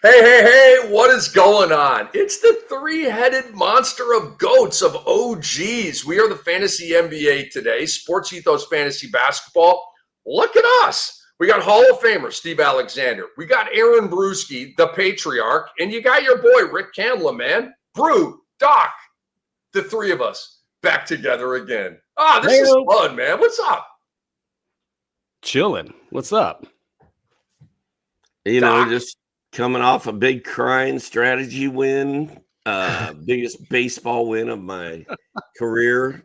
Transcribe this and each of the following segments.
Hey, hey, hey, what is going on? It's the three-headed monster of goats of OGs. We are the Fantasy NBA today, Sports Ethos Fantasy Basketball. Look at us. We got Hall of Famer Steve Alexander. We got Aaron Bruski, the patriarch, and you got your boy Rick Kamla, man. Brew, Doc, the three of us back together again. This is fun, man. What's up? Chilling. What's up? Doc. Just coming off a big crying strategy win, biggest baseball win of my career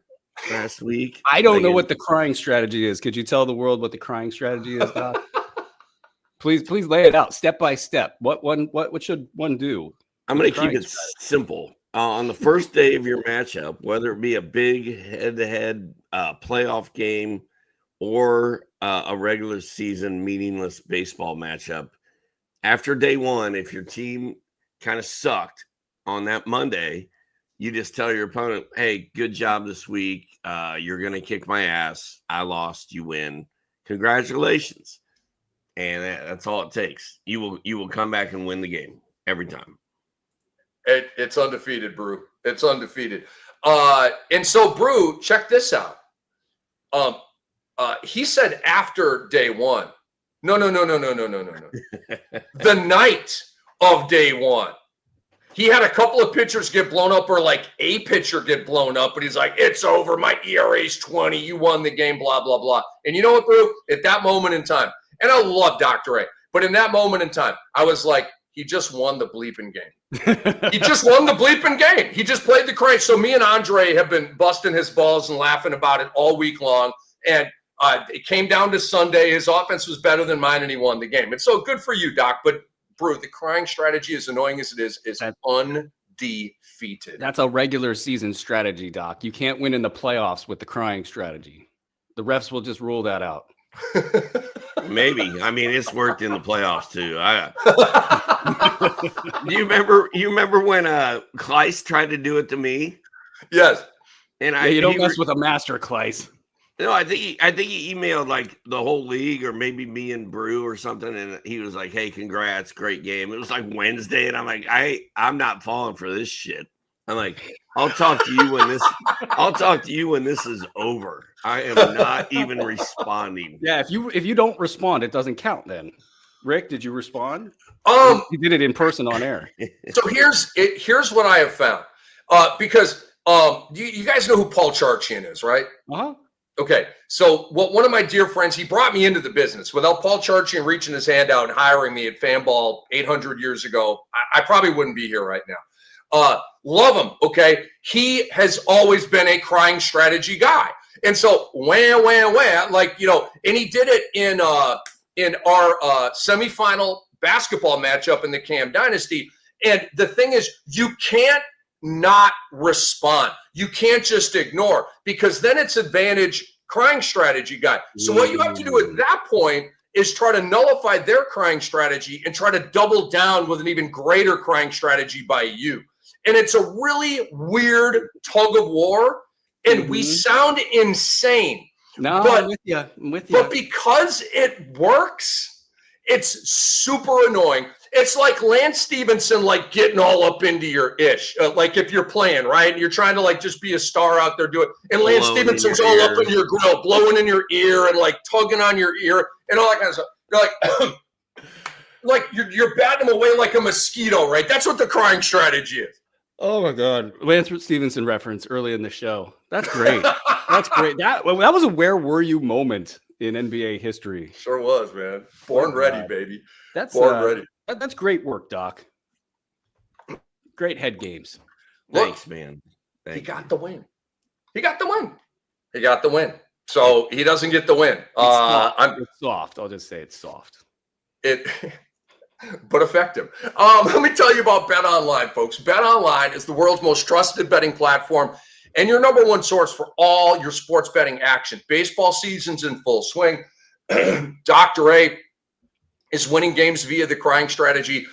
last week. I don't know what the crying strategy is. Could you tell the world what the crying strategy is, Doc? Please lay it out step by step. What should one do? I'm going to keep it simple. On the first day of your matchup, whether it be a big head-to-head playoff game or a regular season meaningless baseball matchup, after day one, if your team kind of sucked on that Monday, you just tell your opponent, hey, good job this week. You're going to kick my ass. I lost. You win. Congratulations. And that's all it takes. You will come back and win the game every time. It's undefeated, Brew. It's undefeated. And so, Brew, check this out. He said after day one. No. The night of day one. He had a couple of pitchers get blown up, or like a pitcher get blown up, but he's like, it's over. My ERA's 20. You won the game, blah, blah, blah. And you know what, Brew? At that moment in time, and I love Dr. A, but in that moment in time, I was like, he just won the bleeping game. He just won the bleeping game. He just played the crank. So me and Andre have been busting his balls and laughing about it all week long. And it came down to Sunday. His offense was better than mine, and he won the game. And so good for you, Doc. But, Brew, the crying strategy, as annoying as it is undefeated. That's a regular season strategy, Doc. You can't win in the playoffs with the crying strategy. The refs will just rule that out. Maybe. I mean, it's worked in the playoffs too. You remember when Kleiss tried to do it to me? Yes. And you don't mess with a master, Kleiss. No, I think he emailed like the whole league, or maybe me and Brew or something, and he was like, "Hey, congrats, great game." It was like Wednesday, and I'm like, I'm not falling for this shit. I'm like, I'll talk to you when this is over. I am not even responding. Yeah, if you don't respond, it doesn't count. Then, Rick, did you respond? You did it in person on air. So here's what I have found, because you guys know who Paul Charchian is, right? Uh-huh. Okay, so one of my dear friends, he brought me into the business. Without Paul Charchian reaching his hand out and hiring me at Fanball 800 years ago, I probably wouldn't be here right now. Love him, okay? He has always been a crying strategy guy. And so, like, and he did it in our semifinal basketball matchup in the Cam Dynasty. And the thing is, you can't not respond. You can't just ignore, because then it's advantage crying strategy guy. So what you have to do at that point is try to nullify their crying strategy and try to double down with an even greater crying strategy by you. And it's a really weird tug of war, and we sound insane. No, I'm with you. But because it works, it's super annoying. It's like Lance Stevenson, like getting all up into your ish. Like if you're playing, right? And you're trying to like just be a star out there doing it. And Lance Stevenson's all up in your grill, blowing in your ear and like tugging on your ear and all that kind of stuff. You're like, you're batting him away like a mosquito, right? That's what the crying strategy is. Oh my God. Lance Stevenson reference early in the show. That's great. That's great. That was a where were you moment in NBA history. Sure was, man. Born ready, baby. That's born ready. That's great work, Doc. Great head games. Thanks, man. He got the win. He got the win. So he doesn't get the win. It's soft. I'll just say it's soft. But effective. Let me tell you about Bet Online, folks. Bet Online is the world's most trusted betting platform and your number one source for all your sports betting action. Baseball season's in full swing. Dr. A is winning games via the crying strategy.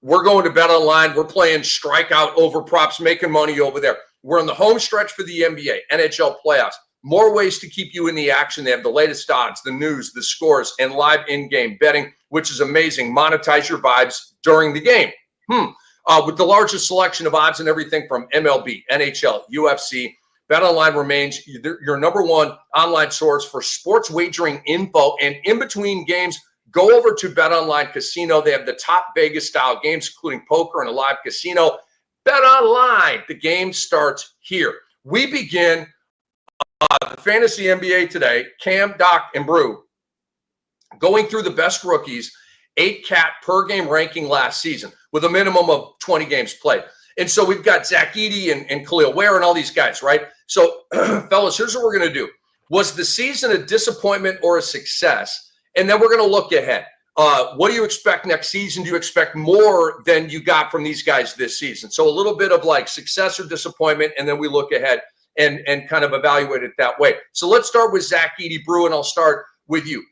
We're going to Bet Online. We're playing strikeout over props, making money over there. We're in the home stretch for the NBA, NHL playoffs. more ways to keep you in the action. They have the latest odds, the news, the scores, and live in-game betting, which is amazing. Monetize your vibes during the game. With the largest selection of odds and everything from MLB, NHL, UFC, BetOnline remains your number one online source for sports wagering info. And in between games, go over to BetOnline Casino. They have the top Vegas-style games, including poker and a live casino. BetOnline, the game starts here. We begin the Fantasy NBA today. Cam, Doc, and Brew going through the best rookies, 8 cat per game ranking last season with a minimum of 20 games played. And so we've got Zach Edey and Kel'el Ware and all these guys, right? So, fellas, here's what we're going to do. Was the season a disappointment or a success? And then we're going to look ahead. What do you expect next season? Do you expect more than you got from these guys this season? So a little bit of like success or disappointment, and then we look ahead and kind of evaluate it that way. So let's start with Zach Edey, Brew, and I'll start with you.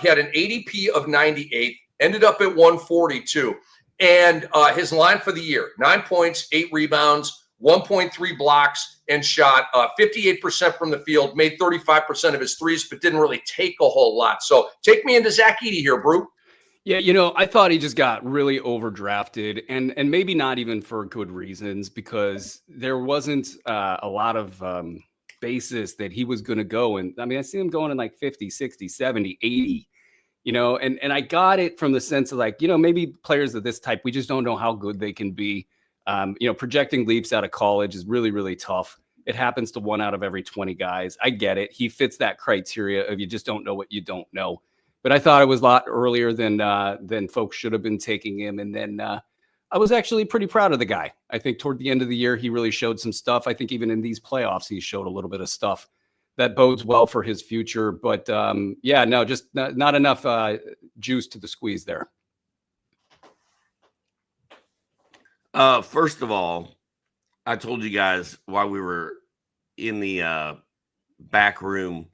He had an ADP of 98, ended up at 142. And his line for the year, 9 points, 8 rebounds, 1.3 blocks, and shot 58% from the field, made 35% of his threes, but didn't really take a whole lot. So take me into Zach Edey here, Brew. Yeah, I thought he just got really overdrafted, and maybe not even for good reasons, because there wasn't a lot of basis that he was going to go. And I mean, I see him going in like 50, 60, 70, 80. And I got it from the sense of like, maybe players of this type, we just don't know how good they can be. Projecting leaps out of college is really, really tough. It happens to 1 out of every 20 guys. I get it. He fits that criteria of you just don't know what you don't know. But I thought it was a lot earlier than folks should have been taking him. And then I was actually pretty proud of the guy. I think toward the end of the year, he really showed some stuff. I think even in these playoffs, he showed a little bit of stuff that bodes well for his future. But just not enough juice to the squeeze there. First of all, I told you guys while we were in the back room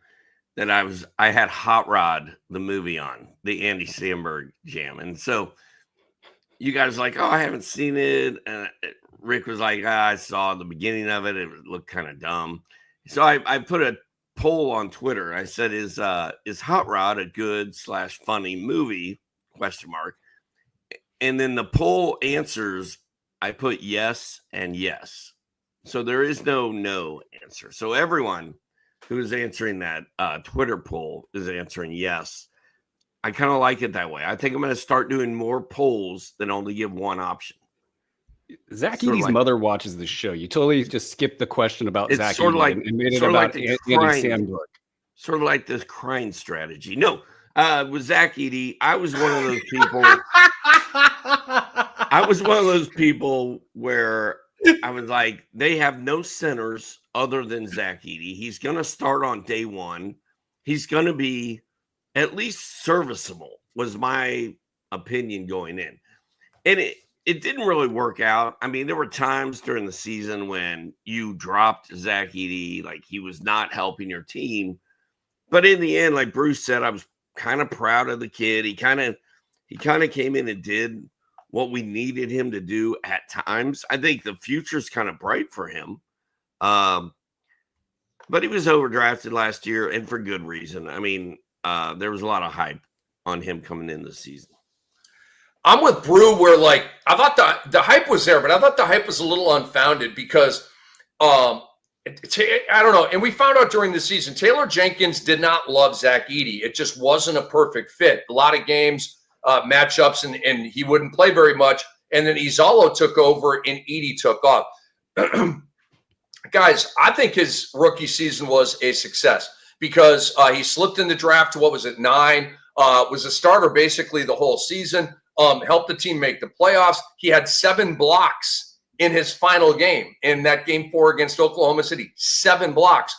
that I had Hot Rod, the movie on, the Andy Samberg jam. And so you guys were like, oh, I haven't seen it. And Rick was like, I saw the beginning of it. It looked kind of dumb. So I put a poll on Twitter. I said, is Hot Rod a good / funny movie? ? And then the poll answers, I put yes and yes. So there is no answer. So everyone who is answering that Twitter poll is answering yes. I kind of like it that way. I think I'm going to start doing more polls than only give one option. Zach Edey's mother watches the show. You totally just skipped the question about Zach Edey and made it about Andy Samberg. Sort of like this crying strategy. No, with Zach Edey, I was one of those people. I was one of those people where I was like, they have no centers other than Zach Edey. He's going to start on day one. He's going to be at least serviceable, was my opinion going in. And it didn't really work out. I mean, there were times during the season when you dropped Zach Edey, like he was not helping your team. But in the end, like Bruce said, I was kind of proud of the kid. He kind of came in and did what we needed him to do at times. I think the future's kind of bright for him. But he was overdrafted last year, and for good reason. I mean, there was a lot of hype on him coming in this season. I'm with Brew where, like, I thought the hype was there, but I thought the hype was a little unfounded because, I don't know. And we found out during the season, Taylor Jenkins did not love Zach Edey. It just wasn't a perfect fit. A lot of games, matchups, and he wouldn't play very much. And then Izalo took over and Edey took off. Guys, I think his rookie season was a success because he slipped in the draft to, 9, was a starter basically the whole season, helped the team make the playoffs. He had 7 blocks in his final game, in that game 4 against Oklahoma City, 7 blocks.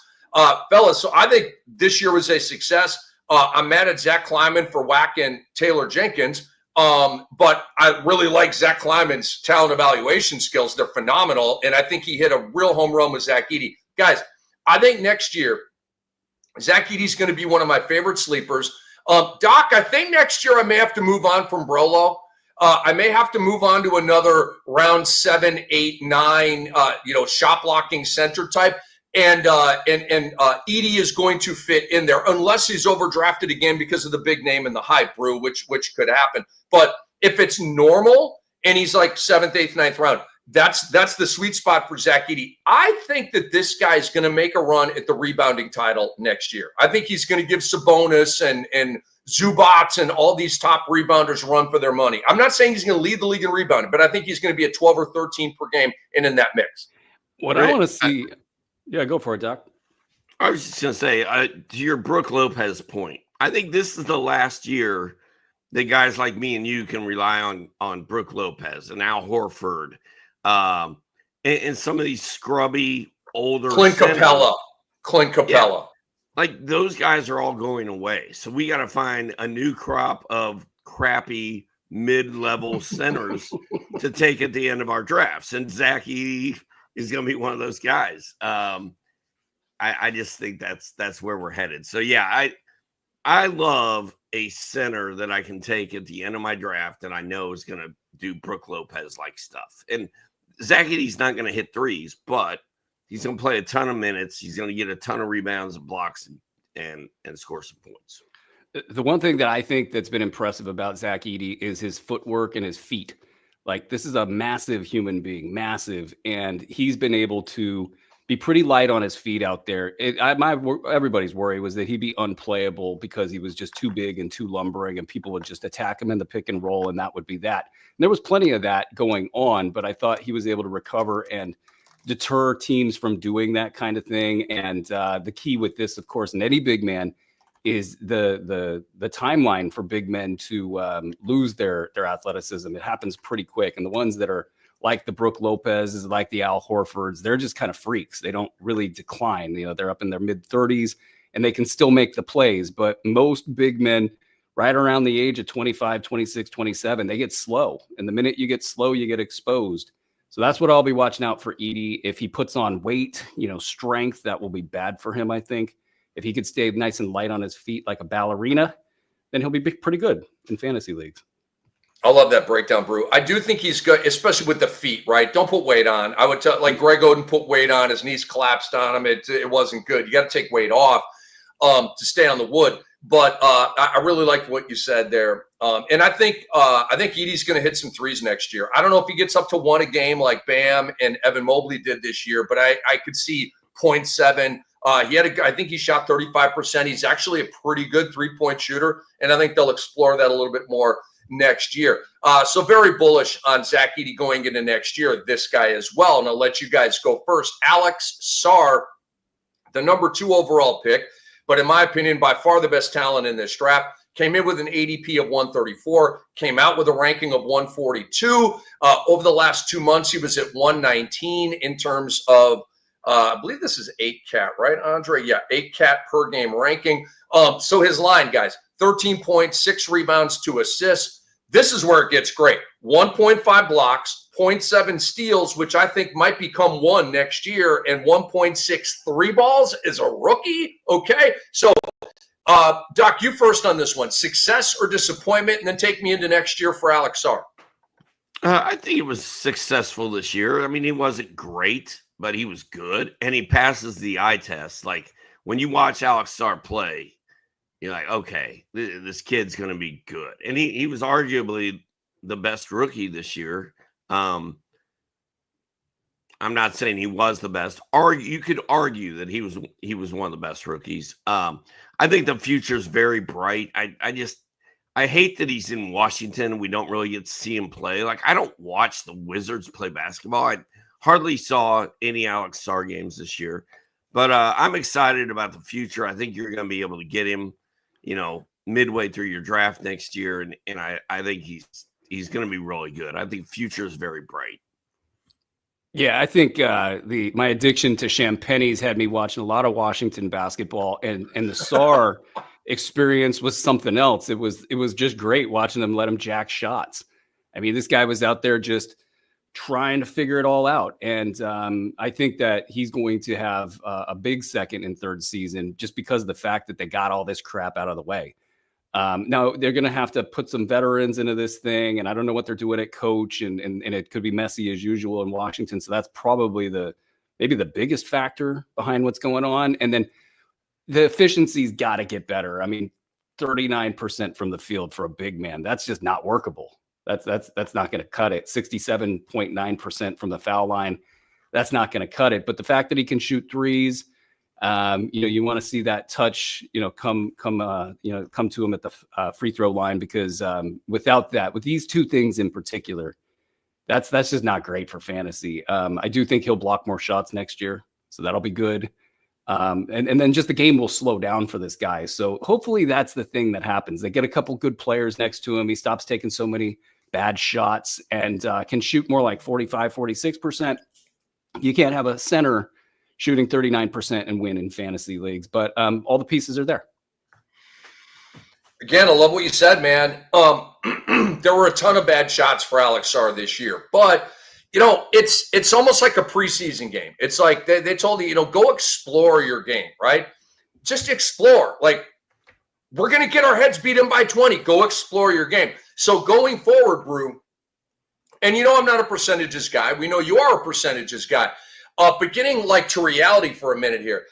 Fellas, so I think this year was a success. I'm mad at Zach Kleiman for whacking Taylor Jenkins. But I really like Zach Kleiman's talent evaluation skills. They're phenomenal. And I think he hit a real home run with Zach Edey. Guys, I think next year, Zach Edey's going to be one of my favorite sleepers. Doc, I think next year I may have to move on from Brolo. I may have to move on to another round 7, 8, 9, shot blocking center type. And Edey is going to fit in there unless he's overdrafted again because of the big name and the hype, Brew, which could happen. But if it's normal and he's like 7th, 8th, 9th round, that's the sweet spot for Zach Edey. I think that this guy's going to make a run at the rebounding title next year. I think he's going to give Sabonis and Zubats and all these top rebounders run for their money. I'm not saying he's going to lead the league in rebounding, but I think he's going to be at 12 or 13 per game and in that mix. What I want to see, yeah, go for it, Doc. I was just going to say, to your Brook Lopez point, I think this is the last year that guys like me and you can rely on Brook Lopez and Al Horford, and some of these scrubby older Clint Capella. Yeah. Like those guys are all going away. So we got to find a new crop of crappy mid-level centers to take at the end of our drafts. And Zach Edey is going to be one of those guys. I just think that's where we're headed. So yeah, I love a center that I can take at the end of my draft and I know is going to do Brook Lopez like stuff. And Zach Edey's not going to hit threes, but he's going to play a ton of minutes. He's going to get a ton of rebounds and blocks and score some points. The one thing that I think that's been impressive about Zach Edey is his footwork and his feet. Like, this is a massive human being, massive, and he's been able to be pretty light on his feet out there. Everybody's worry was that he'd be unplayable because he was just too big and too lumbering, and people would just attack him in the pick and roll, and that would be that. And there was plenty of that going on, but I thought he was able to recover and deter teams from doing that kind of thing. And the key with this, of course, in any big man, is the timeline for big men to lose their athleticism. It happens pretty quick, and the ones that are like the Brook Lopez's, like the Al Horfords, they're just kind of freaks. They don't really decline. You know, they're up in their mid 30s and they can still make the plays. But most big men right around the age of 25, 26, 27, they get slow. And the minute you get slow, you get exposed. So that's what I'll be watching out for Edey. If he puts on weight, strength, that will be bad for him, I think. If he could stay nice and light on his feet like a ballerina, then he'll be pretty good in fantasy leagues. I love that breakdown, Brew. I do think he's good, especially with the feet, right? Don't put weight on. I would tell, like Greg Oden put weight on. His knees collapsed on him. It wasn't good. You got to take weight off to stay on the wood. But I really like what you said there. And I think Edey's going to hit some threes next year. I don't know if he gets up to one a game like Bam and Evan Mobley did this year, but I could see 0.7. I think he shot 35%. He's actually a pretty good three-point shooter, and I think they'll explore that a little bit more next year. So very bullish on Zach Edey going into next year, this guy as well. And I'll let you guys go first. Alex Sarr, the number 2 overall pick, but in my opinion, by far the best talent in this draft, came in with an ADP of 134, came out with a ranking of 142. Over the last 2 months, he was at 119 in terms of I believe this is 8 cat, right, Andre? Yeah, 8 cat per game ranking. So his line, guys, 13 points, 6 rebounds, 2 assists. This is where it gets great. 1.5 blocks, 0.7 steals, which I think might become 1 next year, and 1.6 3 balls as a rookie. Okay, so Doc, you first on this one. Success or disappointment, and then take me into next year for Alex Sarr. I think it was successful this year. I mean, he wasn't great, but he was good, and he passes the eye test. Like, when you watch Alex Sarr play, you're like, okay, this kid's going to be good. And he was arguably the best rookie this year. I'm not saying he was the best. You could argue that he was one of the best rookies. I think the future is very bright. I hate that he's in Washington and we don't really get to see him play. Like, I don't watch the Wizards play basketball. I hardly saw any Alex Sarr games this year. But I'm excited about the future. I think you're going to be able to get him, midway through your draft next year. And I think he's going to be really good. I think the future is very bright. Yeah, I think my addiction to champagnes had me watching a lot of Washington basketball, and the Sarr experience was something else. It was just great watching them let him jack shots. I mean, this guy was out there just trying to figure it all out, and I think that he's going to have a big second and third season just because of the fact that they got all this crap out of the way. Now they're going to have to put some veterans into this thing, and I don't know what they're doing at coach, and it could be messy as usual in Washington. So that's probably the maybe the biggest factor behind what's going on. And then the efficiency's got to get better. I mean, 39% from the field for a big man, that's just not workable. That's not going to cut it. 67.9% from the foul line, that's not going to cut it. But the fact that he can shoot threes, you want to see that touch, come to him at the free throw line, because without that, with these two things in particular, that's just not great for fantasy. I do think he'll block more shots next year, so that'll be good. And then just the game will slow down for this guy. So hopefully that's the thing that happens. They get a couple good players next to him. He stops taking so many bad shots and can shoot more like 45, 46%. You can't have a center shooting 39% and win in fantasy leagues, but all the pieces are there. Again, I love what you said, man. There were a ton of bad shots for Alex Sarr this year, but it's almost like a preseason game. It's like they told you, go explore your game, right? Just explore. Like, we're going to get our heads beat in by 20. Go explore your game. So going forward, Brew, and I'm not a percentages guy. We know you are a percentages guy. But getting to reality for a minute here,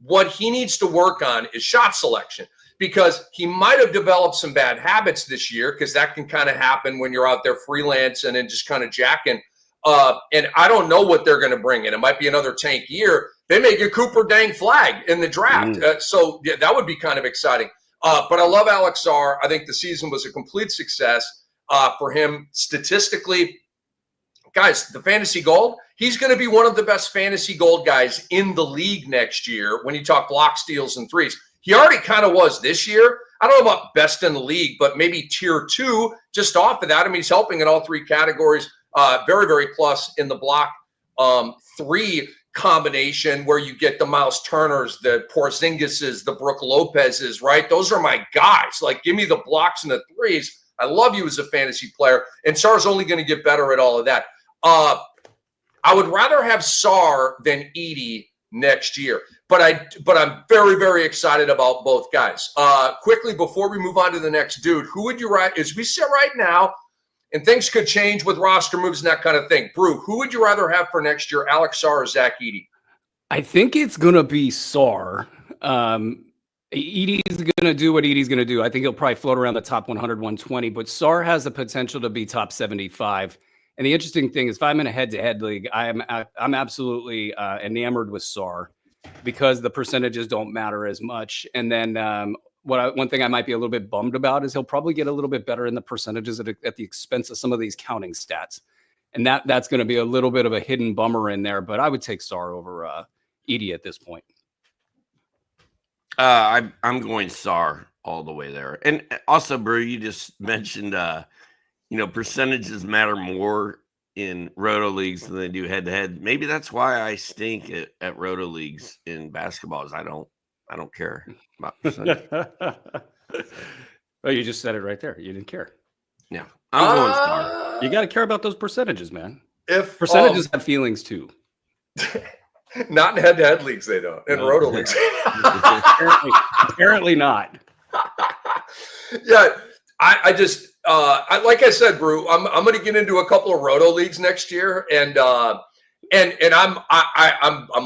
what he needs to work on is shot selection, because he might have developed some bad habits this year, because that can kind of happen when you're out there freelancing and just kind of jacking. And I don't know what they're going to bring in. It might be another tank year. They may get Cooper dang flagged in the draft. So yeah, that would be kind of exciting. But I love Alex Sarr. I think the season was a complete success for him statistically. Guys, the fantasy gold, he's going to be one of the best fantasy gold guys in the league next year when you talk block, steals, and threes. He already kind of was this year. I don't know about best in the league, but maybe tier 2 just off of that. I mean, he's helping in all three categories. Very, very plus in the block 3 combination, where you get the Miles Turners, the Porzingises, the Brook Lopez's, right? Those are my guys. Like, give me the blocks and the threes. I love you as a fantasy player. And Sarr's only going to get better at all of that. I would rather have Sarr than Edey next year. But I'm very, very excited about both guys. Quickly, before we move on to the next dude, who would you write? As we sit right now, and things could change with roster moves and that kind of thing. Brew, who would you rather have for next year, Alex Sarr or Zach Edey? I think it's going to be Sarr. Edey's going to do what Edey's going to do. I think he'll probably float around the top 100, 120, but Sarr has the potential to be top 75. And the interesting thing is, if I'm in a head-to-head league, I'm absolutely enamored with Sarr, because the percentages don't matter as much. And then one thing I might be a little bit bummed about is he'll probably get a little bit better in the percentages at the expense of some of these counting stats. And that's going to be a little bit of a hidden bummer in there. But I would take Sarr over Edey at this point. I'm going Sarr all the way there. And also, Brew, you just mentioned, percentages matter more in roto leagues than they do head to head. Maybe that's why I stink at roto leagues in basketball. Is I don't care about percentage. Well, you just said it right there. You didn't care. Yeah, I'm going Sarr. You got to care about those percentages, man. If Percentages have feelings too. Not in head-to-head leagues, they don't. In roto leagues, apparently not. Yeah, I just like I said, Brew, I'm going to get into a couple of roto leagues next year, and I'm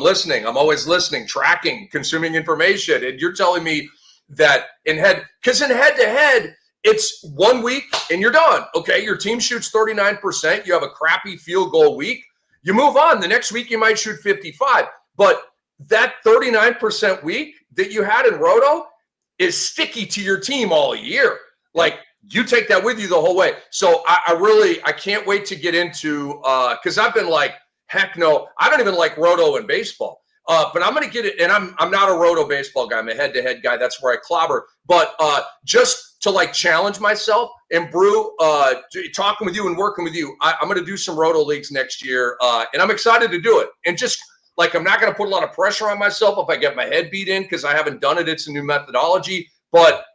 listening. I'm always listening, tracking, consuming information, and you're telling me that in head-to-head, it's 1 week and you're done. Okay, your team shoots 39%. You have a crappy field goal week. You move on. The next week you might shoot 55. But that 39% week that you had in roto is sticky to your team all year. Like, you take that with you the whole way. So I can't wait to get into because I've been like, heck no, I don't even like roto in baseball. But I'm going to get it, and I'm not a roto baseball guy. I'm a head-to-head guy. That's where I clobber. But just to challenge myself and Brew, talking with you and working with you, I'm going to do some roto leagues next year, and I'm excited to do it. And just I'm not going to put a lot of pressure on myself if I get my head beat in because I haven't done it. It's a new methodology, but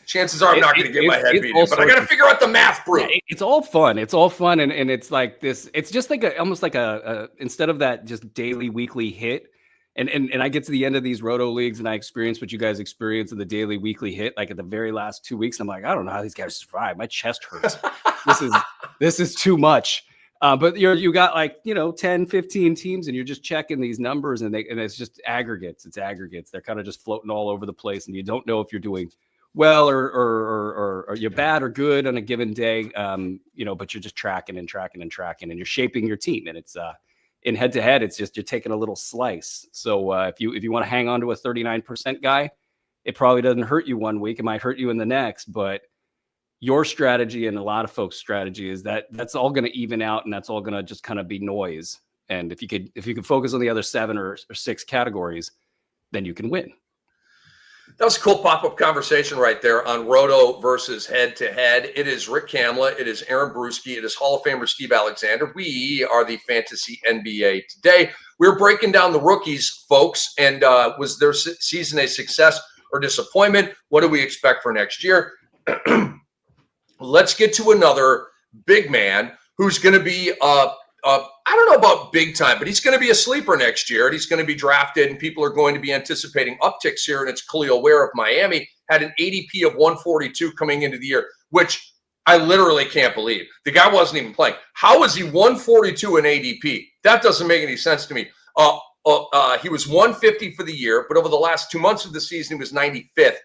chances are I'm not going to get my head beat in. But I got to figure out the math, Brew. It's all fun. It's all fun, and it's like this. It's just almost like a instead of that just daily, weekly hit. And I get to the end of these roto leagues and I experience what you guys experience in the daily, weekly hit. Like at the very last 2 weeks, I'm like, I don't know how these guys survive. My chest hurts. This is too much. But you got like, 10, 15 teams, and you're just checking these numbers, and it's just aggregates. It's aggregates. They're kind of just floating all over the place, and you don't know if you're doing well or you're bad or good on a given day. But you're just tracking and you're shaping your team. And it's in head to head, it's just you're taking a little slice. So if you want to hang on to a 39% guy, it probably doesn't hurt you one week. It might hurt you in the next, but your strategy and a lot of folks' strategy is that's all going to even out, and that's all going to just kind of be noise. And if you could focus on the other 7 or 6 categories, then you can win. That was a cool pop-up conversation right there on Roto versus head-to-head. It is Rick Kamla. It is Aaron Bruski. It is Hall of Famer Steve Alexander. We are the Fantasy NBA today. We're breaking down the rookies, folks, and was their season a success or disappointment? What do we expect for next year? Let's get to another big man who's going to be, I don't know about big time, but he's going to be a sleeper next year, and he's going to be drafted, and people are going to be anticipating upticks here, and it's Kel'el Ware of Miami. Had an ADP of 142 coming into the year, which I literally can't believe. The guy wasn't even playing. How is he 142 in ADP? That doesn't make any sense to me. He was 150 for the year, but over the last 2 months of the season, he was 95th.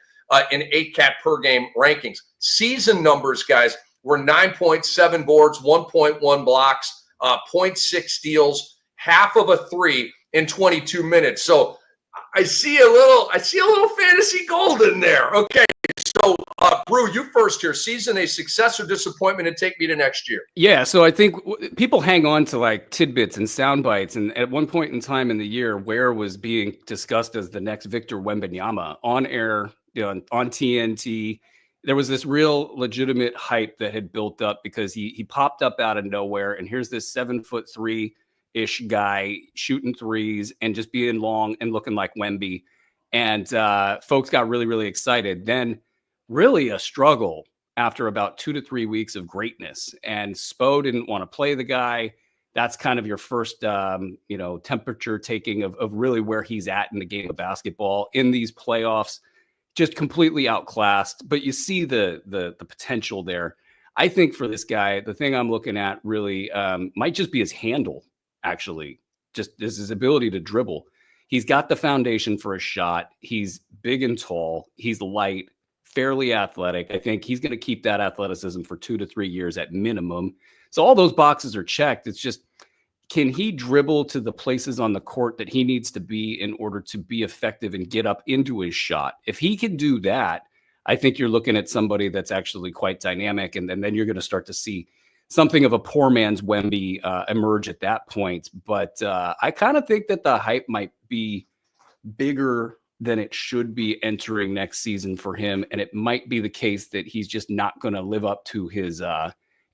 In 8 cat per game rankings. Season numbers, guys, were 9.7 boards, 1.1 blocks, 0.6 steals, half of a 3 in 22 minutes. So I see a little fantasy gold in there. Okay, so Brew, you first here. Season a success or disappointment, and take me to next year. Yeah, so I think people hang on to like tidbits and sound bites, and at one point in time in the year, Ware was being discussed as the next Victor Wembanyama on air. On TNT, there was this real legitimate hype that had built up because he popped up out of nowhere, and here's this 7'3" guy shooting threes and just being long and looking like Wemby, and folks got really, really excited. Then really a struggle after about 2 to 3 weeks of greatness, and Spo didn't want to play the guy. That's kind of your first temperature taking of really where he's at in the game of basketball in these playoffs. Just completely outclassed, but you see the potential there. I think for this guy, the thing I'm looking at really might just be his handle, actually, just his ability to dribble. He's got the foundation for a shot. He's big and tall. He's light, fairly athletic. I think he's going to keep that athleticism for 2 to 3 years at minimum. So all those boxes are checked. It's just, can he dribble to the places on the court that he needs to be in order to be effective and get up into his shot? If he can do that, I think you're looking at somebody that's actually quite dynamic, and then you're going to start to see something of a poor man's Wemby emerge at that point. But I kind of think that the hype might be bigger than it should be entering next season for him, and it might be the case that he's just not going to live up to his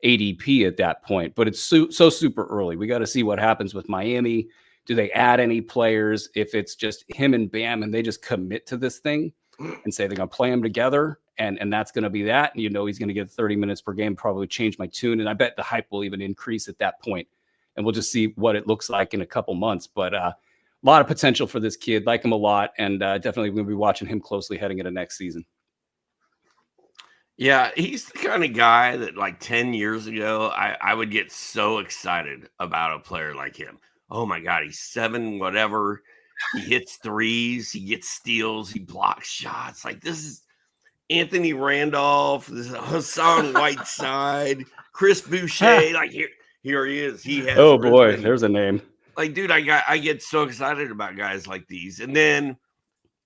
ADP at that point, but it's so super early. We got to see what happens with Miami. Do they add any players? If it's just him and Bam and they just commit to this thing and say they're going to play them together, and that's going to be that, and he's going to get 30 minutes per game, probably change my tune, and I bet the hype will even increase at that point, and we'll just see what it looks like in a couple months. But a lot of potential for this kid. Like him a lot, and definitely going to be watching him closely heading into next season. Yeah, he's the kind of guy that like 10 years ago, I would get so excited about a player like him. Oh my God, he's 7, whatever. He hits threes, he gets steals, he blocks shots. Like, this is Anthony Randolph, this is Hassan Whiteside, Chris Boucher. Like, here he is. He has. Oh boy, there's a name. Like, dude, I get so excited about guys like these. And then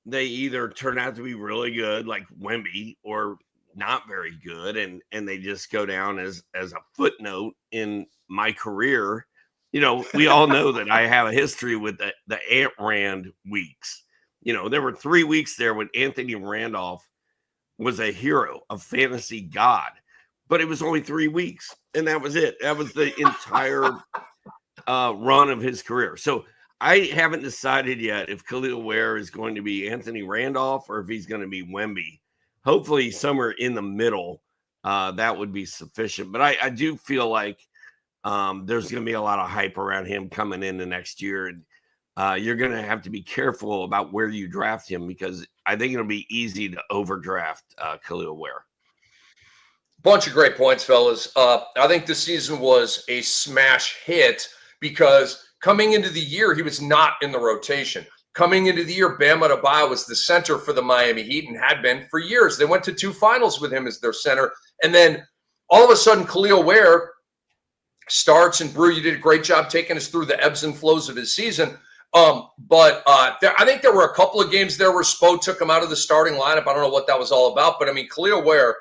they either turn out to be really good, like Wemby, or not very good, and they just go down as a footnote in my career. We all know that I have a history with the Ant Rand weeks. There were 3 weeks there when Anthony Randolph was a hero, a fantasy god, but it was only 3 weeks, and that was it. That was the entire run of his career. So I haven't decided yet if Kel'el Ware is going to be Anthony Randolph or if he's going to be Wemby. Hopefully somewhere in the middle, that would be sufficient. But I do feel like there's going to be a lot of hype around him coming into next year. And you're going to have to be careful about where you draft him, because I think it'll be easy to overdraft Kel'el Ware. Bunch of great points, fellas. I think this season was a smash hit because coming into the year, he was not in the rotation. Coming into the year, Bam Adebayo was the center for the Miami Heat and had been for years. They went to 2 finals with him as their center. And then all of a sudden, Kel'el Ware starts, and Brew, you did a great job taking us through the ebbs and flows of his season. I think there were a couple of games there where Spo took him out of the starting lineup. I don't know what that was all about, but I mean, Kel'el Ware,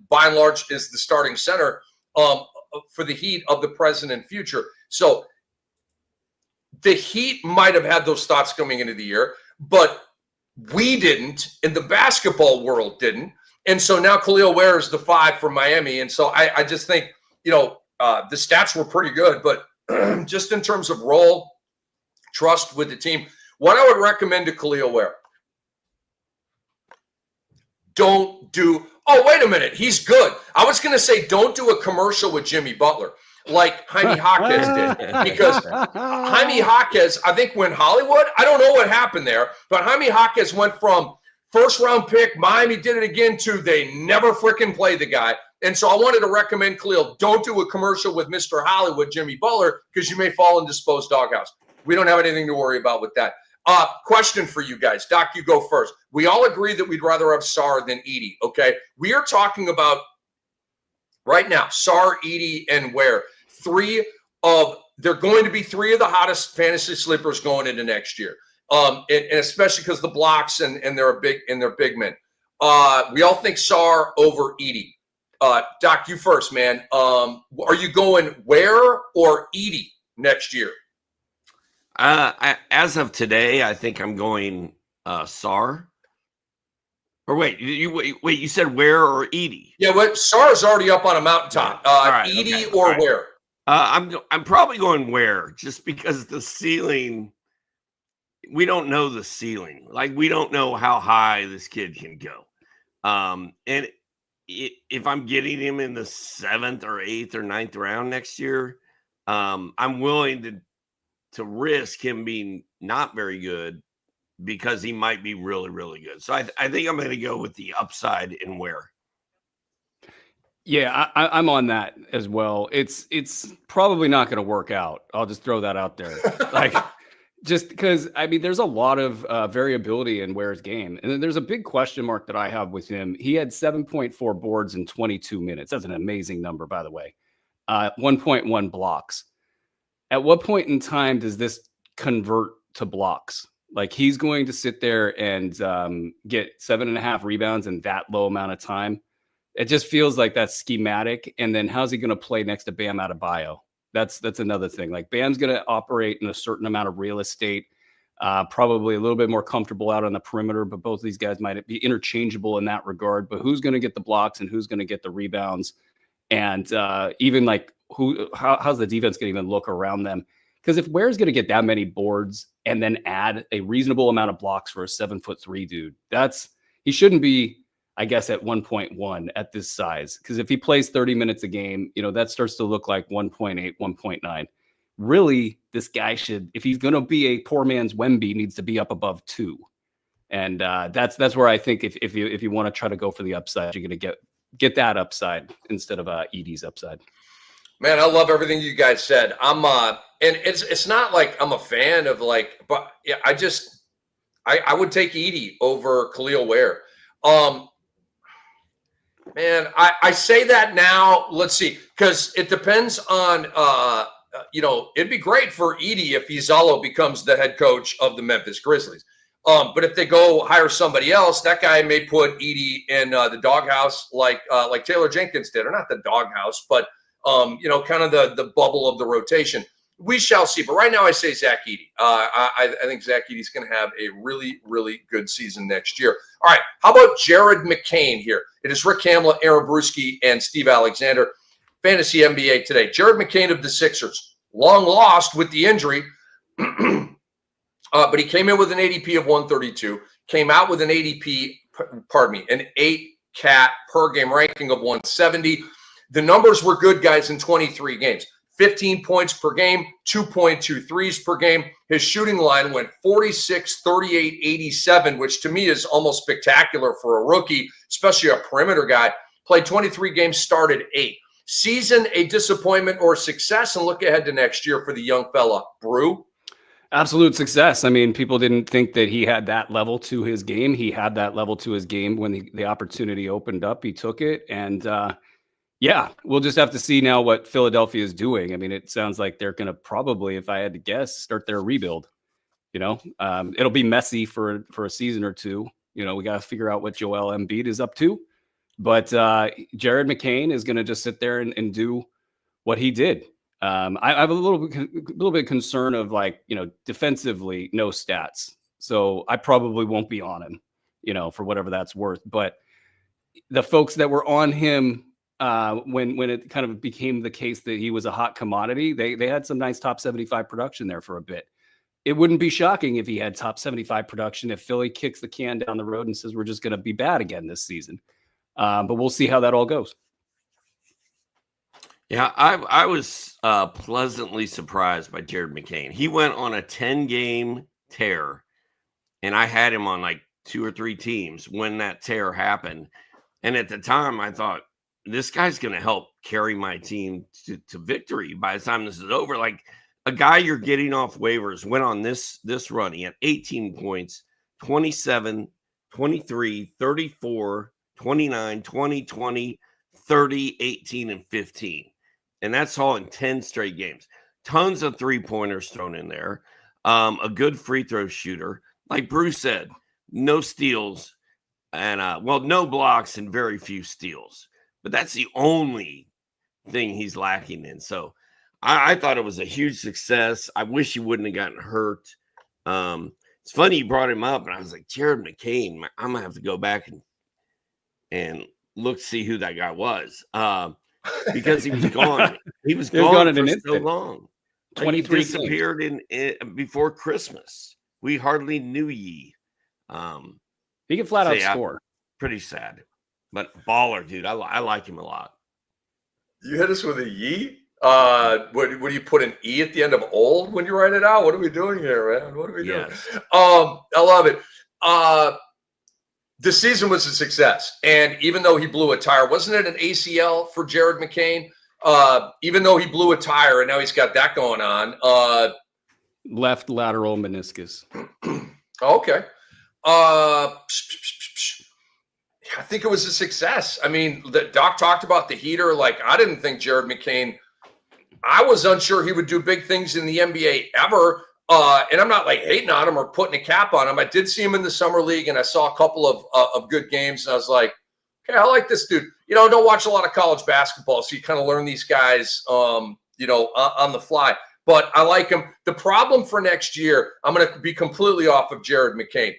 by and large, is the starting center for the Heat of the present and future. So the Heat might have had those thoughts coming into the year, but we didn't, and the basketball world didn't. And so now Kel'el Ware is the 5 for Miami. And so I just think, the stats were pretty good, but just in terms of role, trust with the team, what I would recommend to Kel'el Ware, wait a minute, he's good. I was going to say don't do a commercial with Jimmy Butler like Jaime Jaquez did, because Jaime Jaquez, I think when Hollywood, I don't know what happened there, but Jaime Jaquez went from first-round pick, Miami did it again, to they never freaking play the guy. And so I wanted to recommend Kel'el, don't do a commercial with Mr. Hollywood, Jimmy Butler, because you may fall into Spo's doghouse. We don't have anything to worry about with that. Question for you guys. Doc, you go first. We all agree that we'd rather have Sarr than Edey, okay? We are talking about, right now, Sarr, Edey, and Ware. They're going to be 3 of the hottest fantasy sleepers going into next year. And especially because the blocks and they're big men. We all think Sarr over Edey. Doc, you first, man. Are you going Ware or Edey next year? As of today, I think I'm going Sarr. Or wait, you said Ware or Edey? Yeah, Sarr is already up on a mountaintop. Right, Edey okay. or Right. Ware? I'm probably going Ware, just because the ceiling. We don't know the ceiling. Like, we don't know how high this kid can go. And if I'm getting him in the 7th or 8th or 9th round next year, I'm willing to risk him being not very good, because he might be really, really good. So I think I'm going to go with the upside in Ware. Yeah, I'm on that as well. It's probably not going to work out. I'll just throw that out there. Just because, I mean, there's a lot of variability in Ware's game. And then there's a big question mark that I have with him. He had 7.4 boards in 22 minutes. That's an amazing number, by the way. 1.1 blocks. At what point in time does this convert to blocks? Like, he's going to sit there and get 7.5 rebounds in that low amount of time. It just feels like that's schematic. And then how's he going to play next to Bam Adebayo? That's another thing. Like, Bam's going to operate in a certain amount of real estate, probably a little bit more comfortable out on the perimeter, but both of these guys might be interchangeable in that regard. But who's going to get the blocks and who's going to get the rebounds? And even like how's the defense going to even look around them? Because if Ware's going to get that many boards and then add a reasonable amount of blocks for a 7'3" dude, he shouldn't be, I guess, at 1.1 at this size. Because if he plays 30 minutes a game, that starts to look like 1.8, 1.9. Really, this guy should, if he's going to be a poor man's Wemby, needs to be up above 2. And that's where I think if you want to try to go for the upside, you're going to get that upside instead of Edey's upside. Man, I love everything you guys said. And it's not like I'm a fan of but yeah, I would take Edey over Kel'el Ware. Man, I say that now. Let's see, because it depends on, it'd be great for Edey if Izalo becomes the head coach of the Memphis Grizzlies. But if they go hire somebody else, that guy may put Edey in the doghouse like Taylor Jenkins did, or not the doghouse, but kind of the bubble of the rotation. We shall see. But right now, I say Zach Edey. I think Zach Edey's going to have a really, really good season next year. All right. How about Jared McCain here? It is Rick Kamla, Aaron Bruski, and Steve Alexander. Fantasy NBA today. Jared McCain of the Sixers. Long lost with the injury. But he came in with an ADP of 132. Came out with an ADP, an 8 cat per game ranking of 170. The numbers were good, guys, in 23 games. 15 points per game, 2.2 threes per game. His shooting line went 46, 38, 87, which to me is almost spectacular for a rookie, especially a perimeter guy. Played 23 games, started 8. Season a disappointment or success, and look ahead to next year for the young fella. Brew? Absolute success. I mean, people didn't think that he had that level to his game. He had that level to his game when the opportunity opened up. He took it. And yeah, we'll just have to see now what Philadelphia is doing. I mean, it sounds like they're going to probably, if I had to guess, start their rebuild. It'll be messy for a season or two. We got to figure out what Joel Embiid is up to. But Jared McCain is going to just sit there and do what he did. I have a little bit concern of defensively, no stats. So I probably won't be on him, for whatever that's worth. But the folks that were on him when it kind of became the case that he was a hot commodity, they had some nice top 75 production there for a bit. It wouldn't be shocking if he had top 75 production if Philly kicks the can down the road and says we're just going to be bad again this season. But we'll see how that all goes. Yeah, I was pleasantly surprised by Jared McCain. He went on a 10-game tear, and I had him on like 2 or 3 teams when that tear happened. And at the time, I thought, this guy's going to help carry my team to victory by the time this is over. Like a guy you're getting off waivers went on this run. He had 18 points, 27, 23, 34, 29, 20, 20, 30, 18, and 15. And that's all in 10 straight games. Tons of 3-pointers thrown in there. A good free throw shooter. Like Bruce said, no steals and no blocks and very few steals. But that's the only thing he's lacking in. So I thought it was a huge success. I wish he wouldn't have gotten hurt. It's funny you brought him up, and I was like, Jared McCain, I'm going to have to go back and look, see who that guy was. Because he was gone. He was gone for so long. 23 he disappeared in before Christmas. We hardly knew ye. He can flat out score. Pretty sad. But baller, dude. I like him a lot. You hit us with a yee? What do you put an E at the end of old when you write it out? What are we doing here, man? What are we doing? Yes. I love it. The season was a success. And even though he blew a tire, wasn't it an ACL for Jared McCain? Even though he blew a tire and now he's got that going on. Left lateral meniscus. Okay. I think it was a success. I mean, the doc talked about the heater. Like, I didn't think Jared McCain, I was unsure he would do big things in the NBA ever. And I'm not like hating on him or putting a cap on him. I did see him in the summer league and I saw a couple of good games. And I was like, okay, I like this dude. Don't watch a lot of college basketball. So you kind of learn these guys, on the fly. But I like him. The problem for next year, I'm going to be completely off of Jared McCain.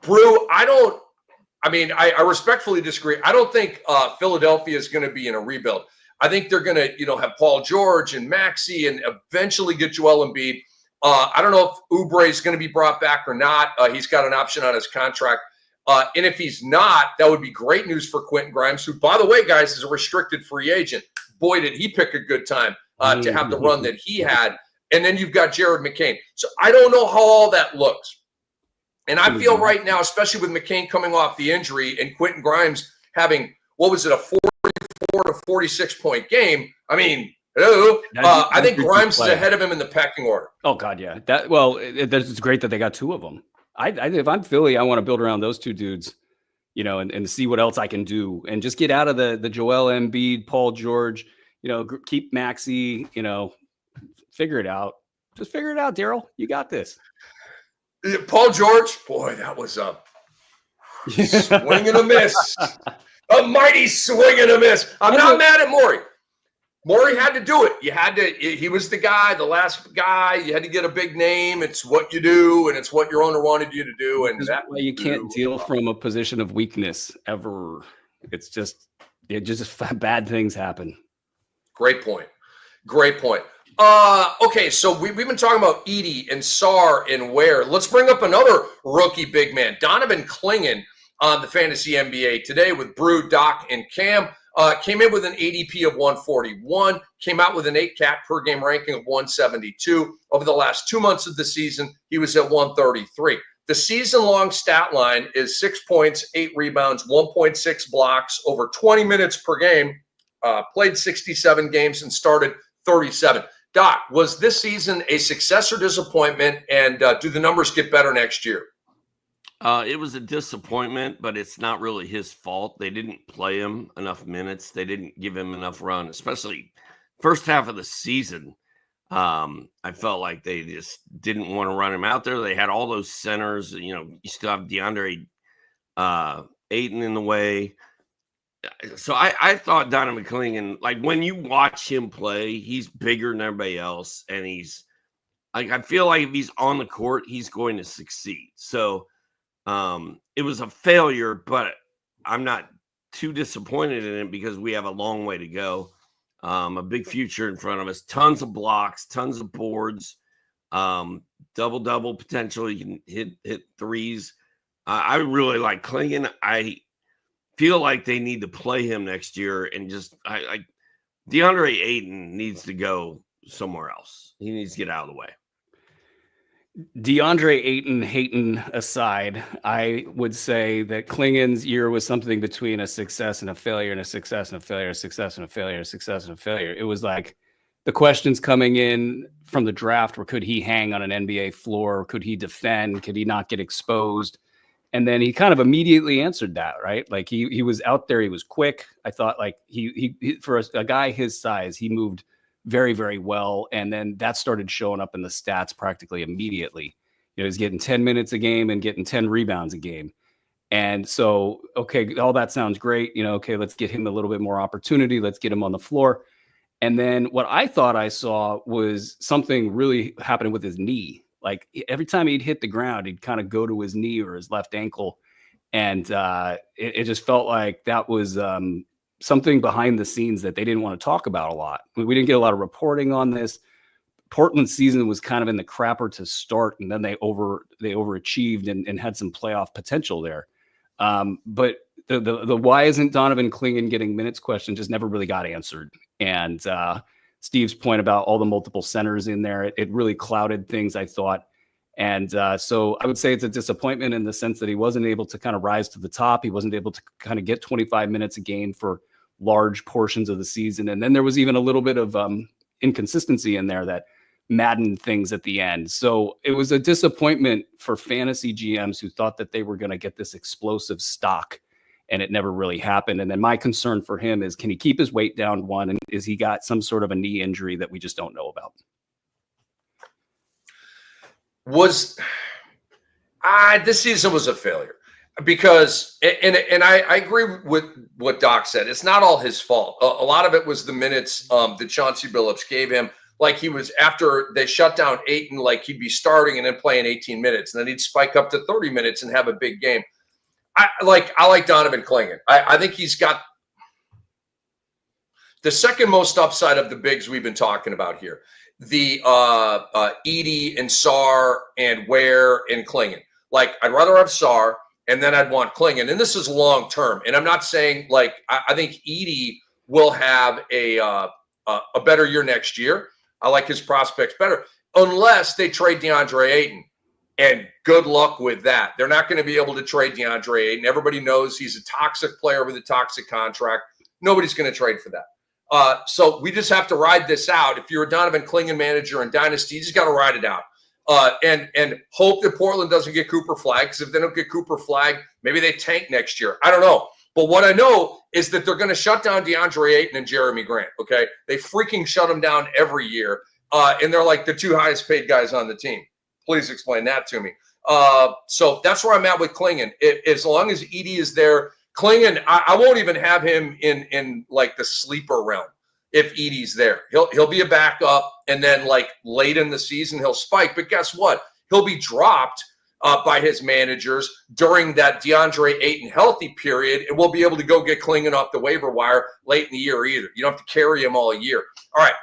Brew, I respectfully disagree. I don't think Philadelphia is going to be in a rebuild. I think they're going to, have Paul George and Maxey and eventually get Joel Embiid. I don't know if Oubre is going to be brought back or not. He's got an option on his contract. And if he's not, that would be great news for Quentin Grimes, who, by the way, guys, is a restricted free agent. Boy, did he pick a good time to have the run that he had. And then you've got Jared McCain. So I don't know how all that looks. And I feel right now, especially with McCain coming off the injury and Quentin Grimes having, a 44 to 46-point game. I mean, hello. I think Grimes is ahead of him in the pecking order. Oh, God, yeah. It's great that they got 2 of them. If I'm Philly, I want to build around those 2 dudes, and see what else I can do and just get out of the Joel Embiid, Paul George, keep Maxey, figure it out. Just figure it out, Daryl. You got this. Paul George, boy, that was a swing and a miss. A mighty swing and a miss. I'm not mad at Morey. Morey had to do it. He was the guy, the last guy. You had to get a big name. It's what you do, and it's what your owner wanted you to do. And that way you can't deal from a position of weakness ever. It's just bad things happen. Great point. Okay, so we've been talking about Edey and Sarr and Ware. Let's bring up another rookie big man, Donovan Clingan, on the Fantasy NBA today with Brew, Doc, and Cam. Came in with an ADP of 141, came out with an 8-cat per game ranking of 172. Over the last 2 months of the season, he was at 133. The season-long stat line is 6 points, 8 rebounds, 1.6 blocks, over 20 minutes per game, played 67 games and started 37. Doc, was this season a success or disappointment, and do the numbers get better next year? It was a disappointment, but it's not really his fault. They didn't play him enough minutes. They didn't give him enough run, especially first half of the season. I felt like they just didn't want to run him out there. They had all those centers. You still have DeAndre Ayton in the way. So I thought Donovan Clingan, like when you watch him play, he's bigger than everybody else. And he's like, I feel like if he's on the court, he's going to succeed. So it was a failure, but I'm not too disappointed in it because we have a long way to go. A big future in front of us, tons of blocks, tons of boards, double potential. You can hit threes. I really like Clingan. I feel like they need to play him next year, and just DeAndre Ayton needs to go somewhere else. He needs to get out of the way. DeAndre Ayton aside, I would say that Clingan's year was something between a success and a failure, and a success and a failure, a success and a failure, a success and a failure. It was like the questions coming in from the draft were, could he hang on an NBA floor? Could he defend? Could he not get exposed? And then he kind of immediately answered that, right? Like he was out there. He was quick. I thought like he for a guy his size, he moved very, very well. And then that started showing up in the stats practically immediately. He's getting 10 minutes a game and getting 10 rebounds a game. And so, okay, all that sounds great. Okay, let's get him a little bit more opportunity. Let's get him on the floor. And then what I thought I saw was something really happening with his knee. Like every time he'd hit the ground, he'd kind of go to his knee or his left ankle. And it just felt like that was something behind the scenes that they didn't want to talk about a lot. We didn't get a lot of reporting on this. Portland's season was kind of in the crapper to start, and then they overachieved and had some playoff potential there. But the why isn't Donovan Clingan getting minutes question just never really got answered. And Steve's point about all the multiple centers in there, it really clouded things, I thought. And so I would say it's a disappointment in the sense that he wasn't able to kind of rise to the top. He wasn't able to kind of get 25 minutes a game for large portions of the season. And then there was even a little bit of inconsistency in there that maddened things at the end. So it was a disappointment for fantasy GMs who thought that they were going to get this explosive stock, and it never really happened. And then my concern for him is, can he keep his weight down, one, and is he got some sort of a knee injury that we just don't know about? This season was a failure because, and I agree with what Doc said. It's not all his fault. A lot of it was the minutes that Chauncey Billups gave him. Like he was, after they shut down Ayton, like he'd be starting and then playing 18 minutes, and then he'd spike up to 30 minutes and have a big game. I like Donovan Clingan. I think he's got the second most upside of the bigs we've been talking about here. The Edey and Sarr and Ware and Clingan. Like, I'd rather have Sarr, and then I'd want Clingan. And this is long term. And I'm not saying, like, I think Edey will have a better year next year. I like his prospects better, unless they trade DeAndre Ayton. And good luck with that. They're not going to be able to trade DeAndre Ayton. Everybody knows he's a toxic player with a toxic contract. Nobody's going to trade for that. So we just have to ride this out. If you're a Donovan Clingan manager in Dynasty, you just got to ride it out. And hope that Portland doesn't get Cooper flagged, because if they don't get Cooper flagged, maybe they tank next year. I don't know. But what I know is that they're going to shut down DeAndre Ayton and Jeremy Grant, okay? They freaking shut them down every year, and they're like the two highest paid guys on the team. Please explain that to me. So that's where I'm at with Clingan. As long as Edey is there, Clingan, I won't even have him in like the sleeper realm if Edey's there. He'll be a backup, and then like late in the season he'll spike. But guess what? He'll be dropped by his managers during that DeAndre Ayton healthy period, and we'll be able to go get Clingan off the waiver wire late in the year either. You don't have to carry him all year. All right.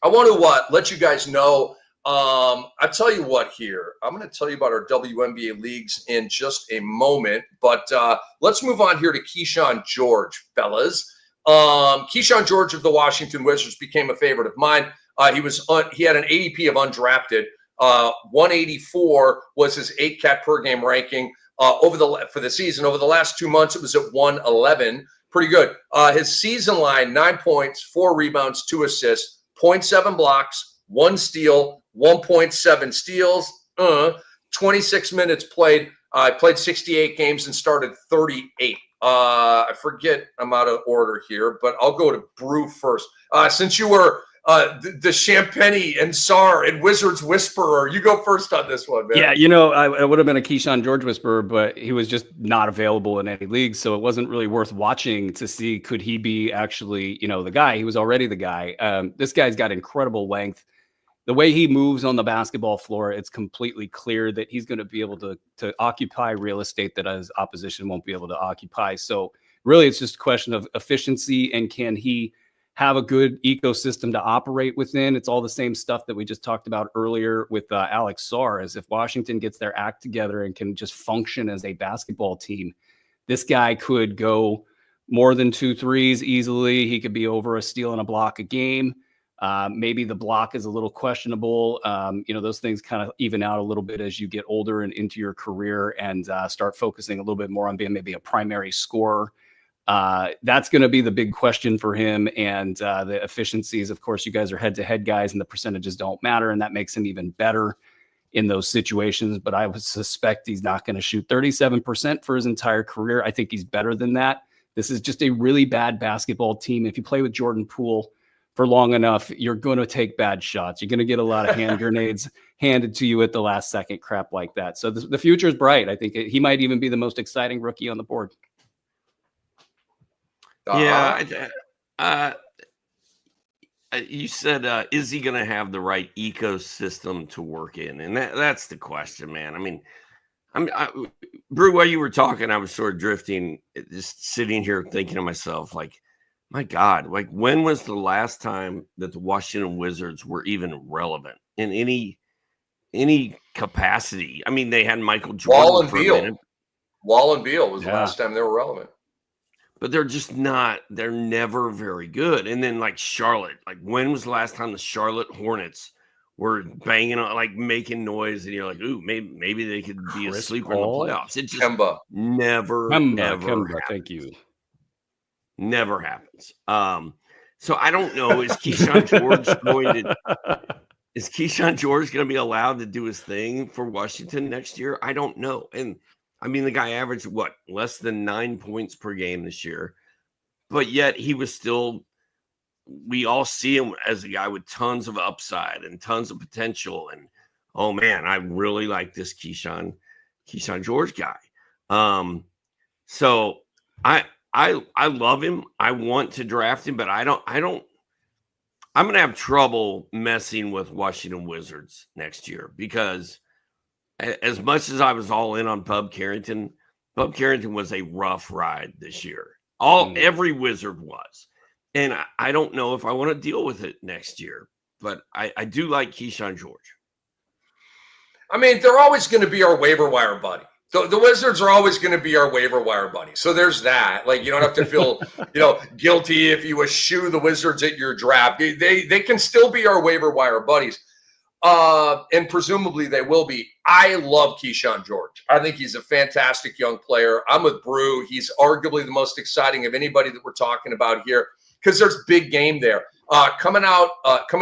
I want to let you guys know. I'll tell you what here. I'm going to tell you about our WNBA leagues in just a moment, but let's move on here to Keyshawn George, fellas. Keyshawn George of the Washington Wizards became a favorite of mine. He had an ADP of undrafted. 184 was his 8 cat per game ranking for the season. Over the last 2 months, it was at 111. Pretty good. His season line, 9 points, 4 rebounds, 2 assists, 0.7 blocks, 1 steal, 1.7 steals, 26 minutes played. I played 68 games and started 38. I forget, I'm out of order here, but I'll go to Brew first. Since you were the Champagne and Sarr and Wizards Whisperer, you go first on this one, man. Yeah, you know, I would have been a Keyshawn George whisperer, but he was just not available in any league, so it wasn't really worth watching to see could he be actually, you know, the guy. He was already the guy. This guy's got incredible length. The way he moves on the basketball floor, it's completely clear that he's going to be able to occupy real estate that his opposition won't be able to occupy. So really, it's just a question of efficiency and can he have a good ecosystem to operate within. It's all the same stuff that we just talked about earlier with Alex Sarr. As if Washington gets their act together and can just function as a basketball team, this guy could go more than 2 threes easily. He could be over a steal and a block a game. Maybe the block is a little questionable. You know, those things kind of even out a little bit as you get older and into your career and start focusing a little bit more on being maybe a primary scorer. That's going to be the big question for him. And the efficiencies, of course, you guys are head-to-head guys and the percentages don't matter. And that makes him even better in those situations. But I would suspect he's not going to shoot 37% for his entire career. I think he's better than that. This is just a really bad basketball team. If you play with Jordan Poole for long enough, you're going to take bad shots. You're going to get a lot of hand grenades handed to you at the last second, crap like that. So the future is bright. I think he might even be the most exciting rookie on the board. Yeah. You said, is he going to have the right ecosystem to work in? And that's the question, man. I mean, Brew, while you were talking, I was sort of drifting, just sitting here thinking to myself, like, my God, like when was the last time that the Washington Wizards were even relevant in any capacity? I mean, they had Michael Jordan for a minute. Wall and Beal was the last time they were relevant. But they're just not, they're never very good. And then like Charlotte, like when was the last time the Charlotte Hornets were banging on, like making noise and you're like, ooh, maybe they could be a sleeper in the playoffs. It just never happens. Thank you. Never happens. So I don't know. Is Keyshawn George going to be allowed to do his thing for Washington next year? I don't know. And I mean, the guy averaged less than 9 points per game this year, but yet he was still. We all see him as a guy with tons of upside and tons of potential. And oh man, I really like this Keyshawn George guy. So I love him. I want to draft him, but I'm going to have trouble messing with Washington Wizards next year because as much as I was all in on Bub Carrington was a rough ride this year. Every Wizard was. And I don't know if I want to deal with it next year, but I do like Keyshawn George. I mean, they're always going to be our waiver wire buddy. The Wizards are always going to be our waiver wire buddy. So there's that. Like, you don't have to feel, guilty if you eschew the Wizards at your draft. They can still be our waiver wire buddies. And presumably they will be. I love Keyshawn George. I think he's a fantastic young player. I'm with Brew. He's arguably the most exciting of anybody that we're talking about here because there's big game there. Coming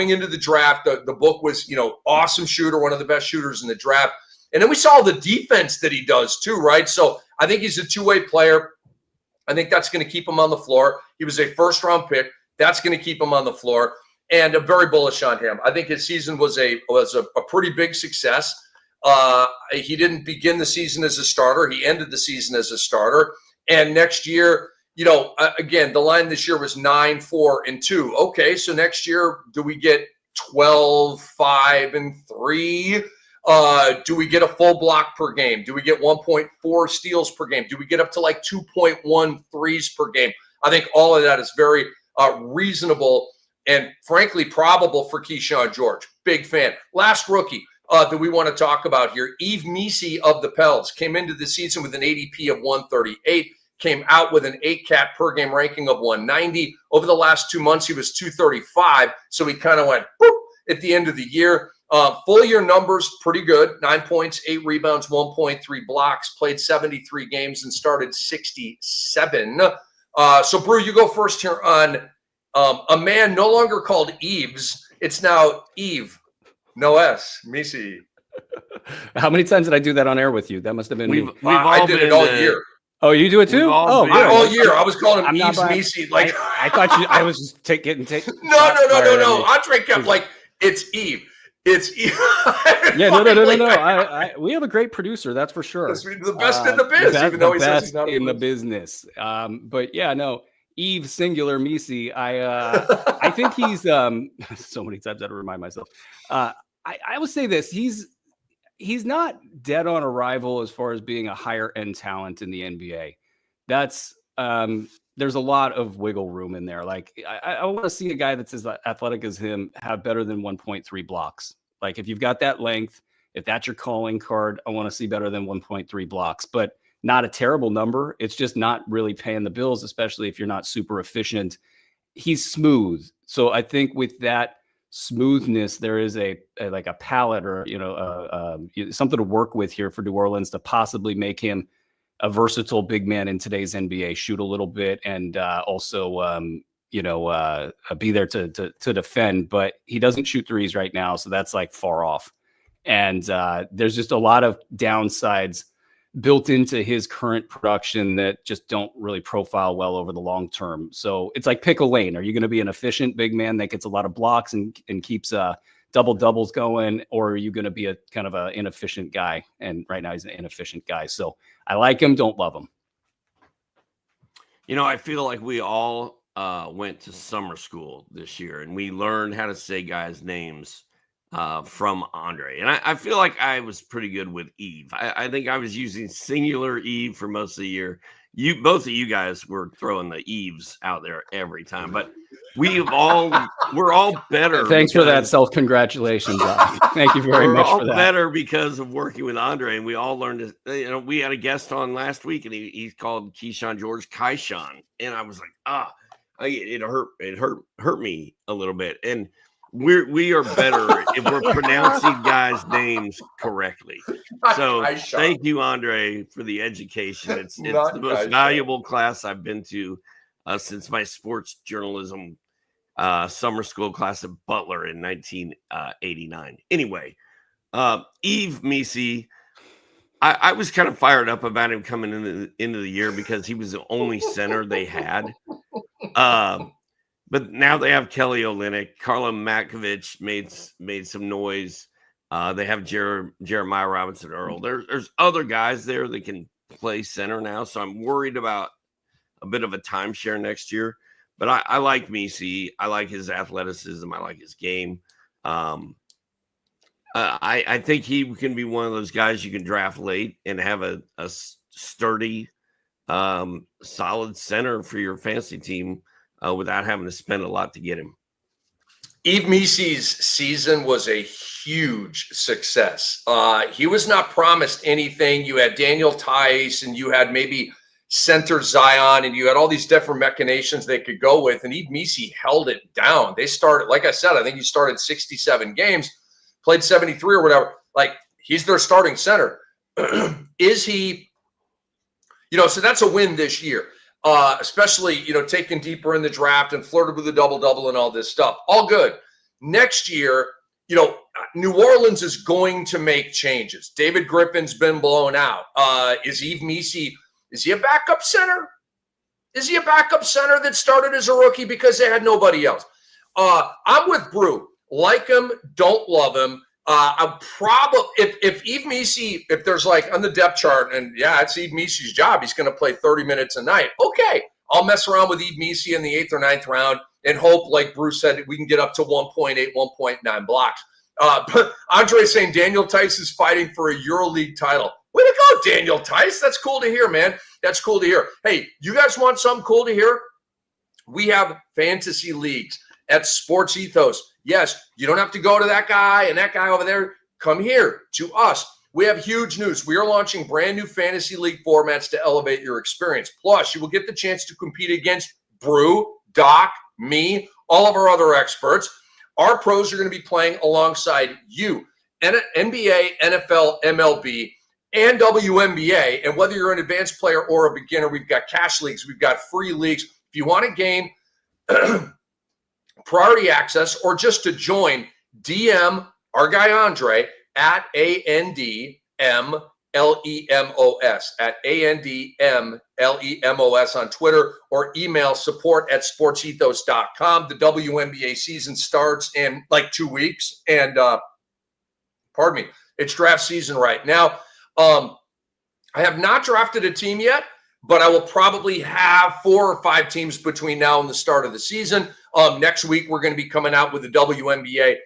into the draft, the book was, awesome shooter, one of the best shooters in the draft. And then we saw the defense that he does too, right? So I think he's a two-way player. I think that's going to keep him on the floor. He was a first-round pick. That's going to keep him on the floor. And I'm very bullish on him. I think his season was a pretty big success. He didn't begin the season as a starter. He ended the season as a starter. And next year, again, the line this year was 9, 4, and 2. Okay, so next year, do we get 12, 5, and 3? Do we get a full block per game? Do we get 1.4 steals per game? Do we get up to like 2.1 threes per game? I think all of that is very reasonable and frankly probable for Keyshawn George. Big fan. Last rookie that we want to talk about here, Yves Missi of the Pels, came into the season with an ADP of 138, came out with an 8 cat per game ranking of 190. Over the last 2 months, he was 235, so he kind of went boop at the end of the year. Full year numbers, pretty good. 9 points, 8 rebounds, 1.3 blocks. Played 73 games and started 67. So, Brew, you go first here on a man no longer called Eves. It's now Eve. No S. Misi. How many times did I do that on air with you? That must have been me. I did it all year. Oh, you do it too? All year. I was calling him Eves Misi. Like I thought I was just getting. No. Andre kept like, it's Eve. It's Eve. Yeah, no. We have a great producer, that's for sure. The best in the biz, even though he says he's not in the business. But yeah, no. Eve singular Misi. I think he's so many times I had to remind myself. I would say this. He's not dead on arrival as far as being a higher end talent in the NBA. That's there's a lot of wiggle room in there. Like I want to see a guy that's as athletic as him have better than 1.3 blocks. Like if you've got that length, if that's your calling card, I want to see better than 1.3 blocks, but not a terrible number. It's just not really paying the bills, especially if you're not super efficient. He's smooth. So I think with that smoothness, there is a palette or, something to work with here for New Orleans to possibly make him a versatile big man in today's NBA, shoot a little bit and also, be there to defend. But he doesn't shoot threes right now, so that's like far off. And there's just a lot of downsides built into his current production that just don't really profile well over the long term. So it's like pick a lane. Are you going to be an efficient big man that gets a lot of blocks and keeps double doubles going, or are you going to be a kind of an inefficient guy? And right now he's an inefficient guy. So I like him, don't love him. I feel like we all went to summer school this year and we learned how to say guys' names from Andre. And I feel like I was pretty good with Eve. I think I was using singular Eve for most of the year. Both of you guys were throwing the Eves out there every time, but we're all better. Thanks for that self-congratulations. Thank you very much for that. We're all better because of working with Andre, and we all learned to, we had a guest on last week and he called Keyshawn George Kaishan. And I was like, it hurt me a little bit. And we are better if we're pronouncing guys' names correctly. So thank you, Andre, for the education. It's the most valuable class I've been to since my sports journalism summer school class at Butler in 1989. Anyway, Eve Misi, I was kind of fired up about him coming into the year because he was the only center they had. But now they have Kelly Olynyk. Carla Matkovich made some noise. They have Jeremiah Robinson Earl. There's other guys there that can play center now. So I'm worried about a bit of a timeshare next year. But I like Misi. I like his athleticism. I like his game. I think he can be one of those guys you can draft late and have a sturdy, solid center for your fantasy team. Without having to spend a lot to get him. Eve Misi's season was a huge success. He was not promised anything. You had Daniel Tice and you had maybe center Zion and you had all these different machinations they could go with. And Eve Misi held it down. They started, like I said, I think he started 67 games, played 73 or whatever. Like he's their starting center. Is he, so that's a win this year. Especially, taken deeper in the draft and flirted with the double-double and all this stuff. All good. Next year, New Orleans is going to make changes. David Griffin's been blown out. Is Eve Misi, is he a backup center? Is he a backup center that started as a rookie because they had nobody else? I'm with Brew. Like him, don't love him. I'm probably if Eve Misi, if there's like on the depth chart, and it's Eve Misi's job, he's going to play 30 minutes a night. Okay, I'll mess around with Eve Misi in the 8th or 9th round and hope, like Bruce said, we can get up to 1.8, 1.9 blocks. But Andre's saying Daniel Tice is fighting for a EuroLeague title. Way to go, Daniel Tice. That's cool to hear, man. That's cool to hear. Hey, you guys want something cool to hear? We have fantasy leagues at Sports Ethos. Yes, you don't have to go to that guy and that guy over there. Come here to us. We have huge news. We are launching brand new fantasy league formats to elevate your experience. Plus, you will get the chance to compete against Brew, Doc, me, all of our other experts. Our pros are going to be playing alongside you. NBA, NFL, MLB, and WNBA. And whether you're an advanced player or a beginner, we've got cash leagues, we've got free leagues. If you want to gain priority access or just to join, DM our guy Andre at ANDMLEMOS, at ANDMLEMOS on Twitter, or email support@sportsethos.com. The WNBA season starts in like 2 weeks. And pardon me, it's draft season right now. I have not drafted a team yet, but I will probably have 4 or 5 teams between now and the start of the season. Next week, we're going to be coming out with the WNBA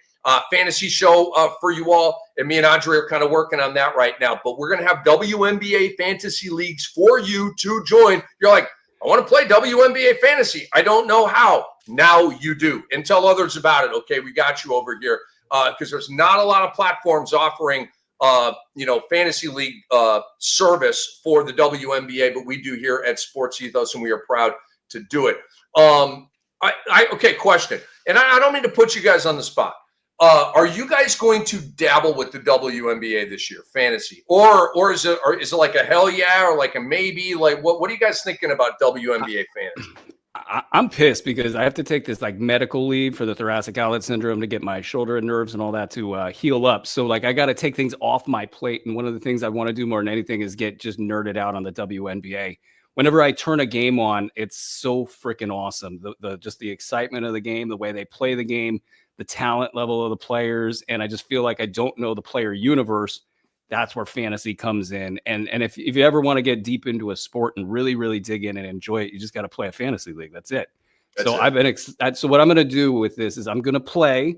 fantasy show for you all. And me and Andre are kind of working on that right now. But we're going to have WNBA fantasy leagues for you to join. You're like, I want to play WNBA fantasy. I don't know how. Now you do. And tell others about it. Okay, we got you over here. Because there's not a lot of platforms offering, fantasy league service for the WNBA, but we do here at Sports Ethos, and we are proud to do it. Okay, question, and I don't mean to put you guys on the spot. Are you guys going to dabble with the WNBA this year, fantasy, or is it like a hell yeah or like a maybe? Like what are you guys thinking about WNBA fantasy? I'm pissed because I have to take this like medical leave for the thoracic outlet syndrome to get my shoulder and nerves and all that to heal up. So like I got to take things off my plate. And one of the things I want to do more than anything is get just nerded out on the WNBA. Whenever I turn a game on, it's so freaking awesome. Just the excitement of the game, the way they play the game, the talent level of the players. And I just feel like I don't know the player universe. That's where fantasy comes in. And if you ever want to get deep into a sport and really, really dig in and enjoy it, you just got to play a fantasy league. That's it. So what I'm going to do with this is I'm going to play,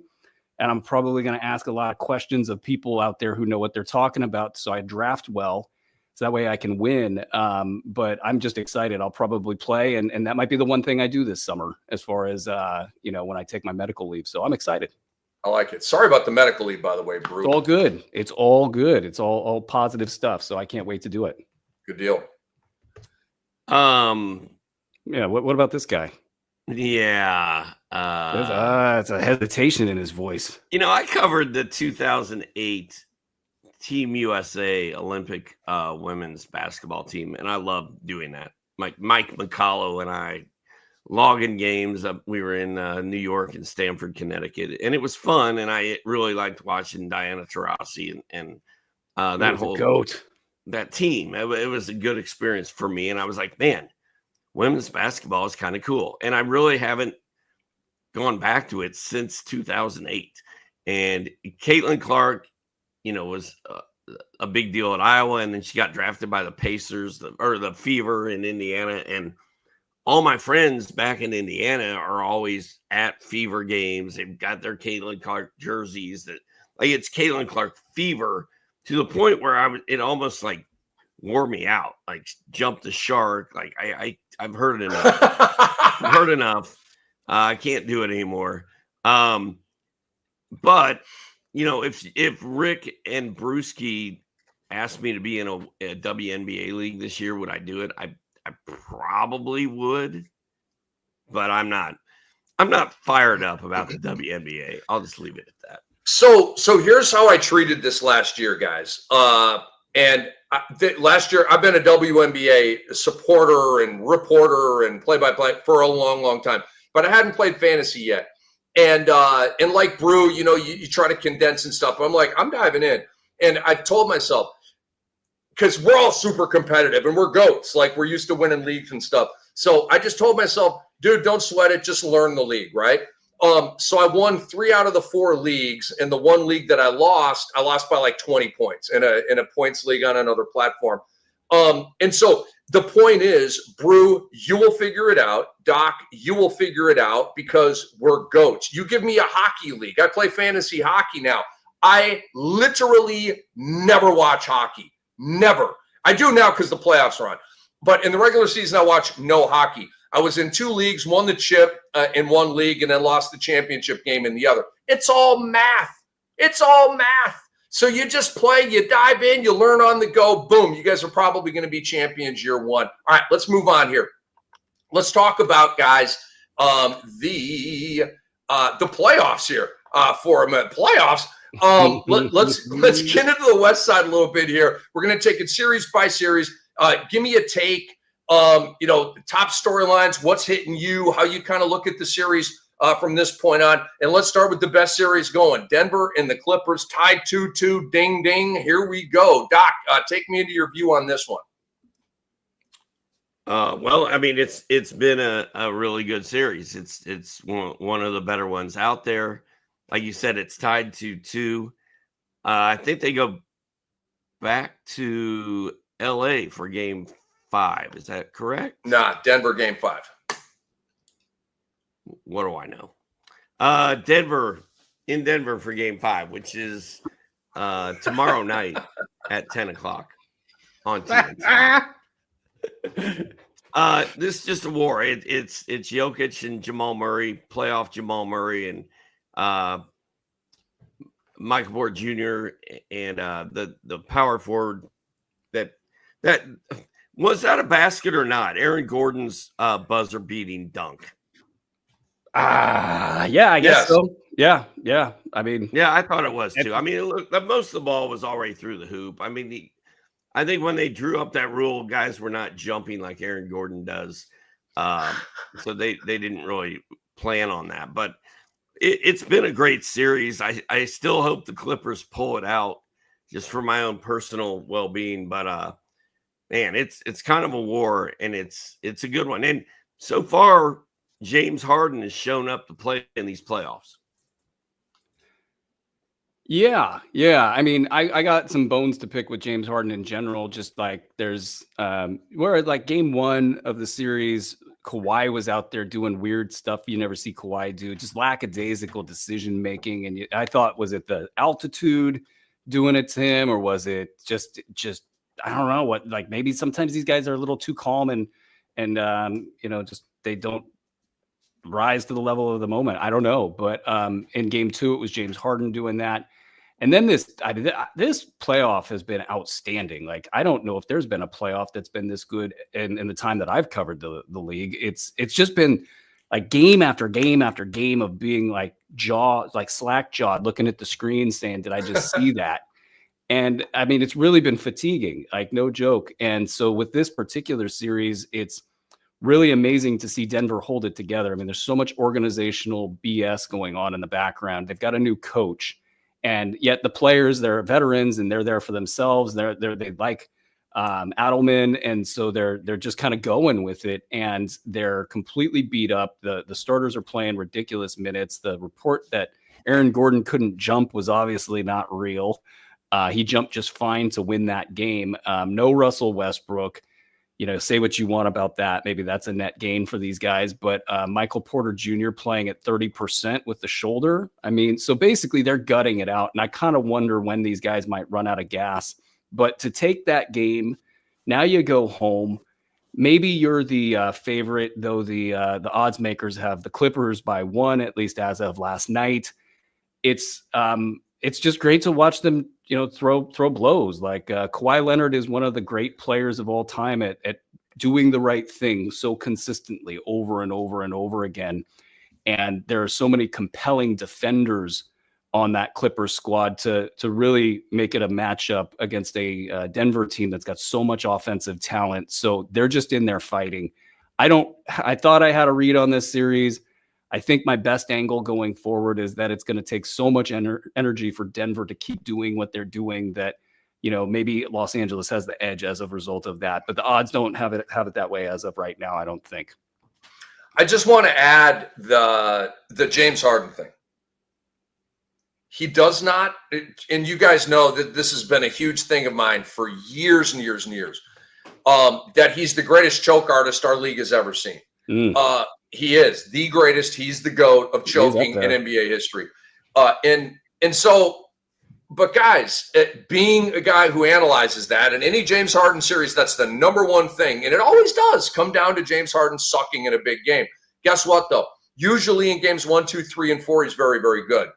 and I'm probably going to ask a lot of questions of people out there who know what they're talking about. So I draft well, so that way I can win. But I'm just excited. I'll probably play. And that might be the one thing I do this summer as far as, when I take my medical leave. So I'm excited. I like it. Sorry about the medical leave, by the way, Bruce. It's all good. It's all good. It's all positive stuff. So I can't wait to do it. Good deal. Yeah. What about this guy? Yeah. It's a hesitation in his voice. I covered the 2008 Team USA Olympic women's basketball team, and I love doing that. Mike McCullough and I logging games. We were in New York and Stamford, Connecticut, and it was fun. And I really liked watching Diana Taurasi and that whole goat. That team. It was a good experience for me. And I was like, man, women's basketball is kind of cool. And I really haven't gone back to it since 2008. And Caitlin Clark, was a big deal at Iowa, and then she got drafted by the Pacers, the Fever in Indiana, and all my friends back in Indiana are always at Fever games. They've got their Caitlin Clark jerseys. It's Caitlin Clark fever to the point where it almost like wore me out. Like jumped the shark. Like I've heard enough. I've heard enough. I can't do it anymore. But if Rick and Bruski asked me to be in a WNBA league this year, would I do it? I probably would, but I'm not fired up about the WNBA. I'll just leave it at that. So here's how I treated this last year, guys. Last year I've been a WNBA supporter and reporter and play-by-play for a long, long time, but I hadn't played fantasy yet. And like Brew, you try to condense and stuff. But I'm like, I'm diving in, and I've told myself, because we're all super competitive and we're goats, like we're used to winning leagues and stuff. So I just told myself, dude, don't sweat it. Just learn the league, right? So I won 3 out of the 4 leagues. And the one league that I lost by like 20 points in a points league on another platform. And so the point is, Brew, you will figure it out. Doc, you will figure it out because we're goats. You give me a hockey league. I play fantasy hockey now. I literally never watch hockey. Never. I do now because the playoffs are on. But in the regular season, I watch no hockey. I was in 2 leagues, won the chip in one league, and then lost the championship game in the other. It's all math. It's all math. So you just play, you dive in, you learn on the go. Boom. You guys are probably going to be champions year 1. All right, let's move on here. Let's talk about, guys, the playoffs here. for him at playoffs. Let's get into the West Side a little bit here. We're going to take it series by series. Give me a take. Top storylines, what's hitting you, how you kind of look at the series from this point on. And let's start with the best series going. Denver and the Clippers tied 2-2. Ding, ding. Here we go. Doc, take me into your view on this one. Well, I mean, it's been a really good series. It's one of the better ones out there. Like you said, it's tied 2-2. I think they go back to LA for game 5. Is that correct? Nah, Denver game 5. What do I know? Denver for game 5, which is tomorrow night at 10 o'clock on TNT. This is just a war. It's Jokic and Jamal Murray, playoff Jamal Murray, and Michael Porter Jr. and the power forward that was that a basket or not? Aaron Gordon's buzzer beating dunk. Yeah, I guess so. Yeah. I mean, yeah, I thought it was too. I mean, look, most of the ball was already through the hoop. I mean, I think when they drew up that rule, guys were not jumping like Aaron Gordon does, so they didn't really plan on that. But it's been a great series. I still hope the Clippers pull it out, just for my own personal well-being. But man, it's kind of a war, and it's a good one. And so far, James Harden has shown up to play in these playoffs. Yeah. I mean, I got some bones to pick with James Harden in general. Just like there's where like game 1 of the series, Kawhi was out there doing weird stuff you never see Kawhi do, just lackadaisical decision making. And I thought, was it the altitude doing it to him, or was it just I don't know what, like maybe sometimes these guys are a little too calm and just they don't rise to the level of the moment. I don't know. But in game 2, it was James Harden doing that. And then this playoff has been outstanding. Like, I don't know if there's been a playoff that's been this good in the time that I've covered the league. It's just been like game after game after game of being like slack jawed, looking at the screen saying, did I just see that? And I mean, it's really been fatiguing, like no joke. And so with this particular series, it's really amazing to see Denver hold it together. I mean, there's so much organizational BS going on in the background. They've got a new coach, and yet the players, they're veterans and they're there for themselves. They like Adelman, and so they're just kind of going with it, and they're completely beat up. The starters are playing ridiculous minutes. The report that Aaron Gordon couldn't jump was obviously not real. He jumped just fine to win that game. No Russell Westbrook. Say what you want about that. Maybe that's a net gain for these guys. But Michael Porter Jr. playing at 30% with the shoulder. I mean, so basically they're gutting it out. And I kind of wonder when these guys might run out of gas. But to take that game, now you go home. Maybe you're the favorite, though the odds makers have the Clippers by 1, at least as of last night. It's just great to watch them, throw blows. Like Kawhi Leonard is one of the great players of all time at doing the right thing so consistently over and over and over again. And there are so many compelling defenders on that Clippers squad to really make it a matchup against a Denver team that's got so much offensive talent. So they're just in there fighting. I thought I had a read on this series. I think my best angle going forward is that it's going to take so much energy for Denver to keep doing what they're doing that, maybe Los Angeles has the edge as a result of that. But the odds don't have it that way as of right now, I don't think. I just want to add the James Harden thing. He does not, and you guys know that this has been a huge thing of mine for years and years and years, that he's the greatest choke artist our league has ever seen. He is the greatest. He's the GOAT of choking in NBA history. And so, but guys, being a guy who analyzes that, in any James Harden series, that's the number one thing. And it always does come down to James Harden sucking in a big game. Guess what, though? Usually in games 1, 2, 3, and 4, he's very, very good.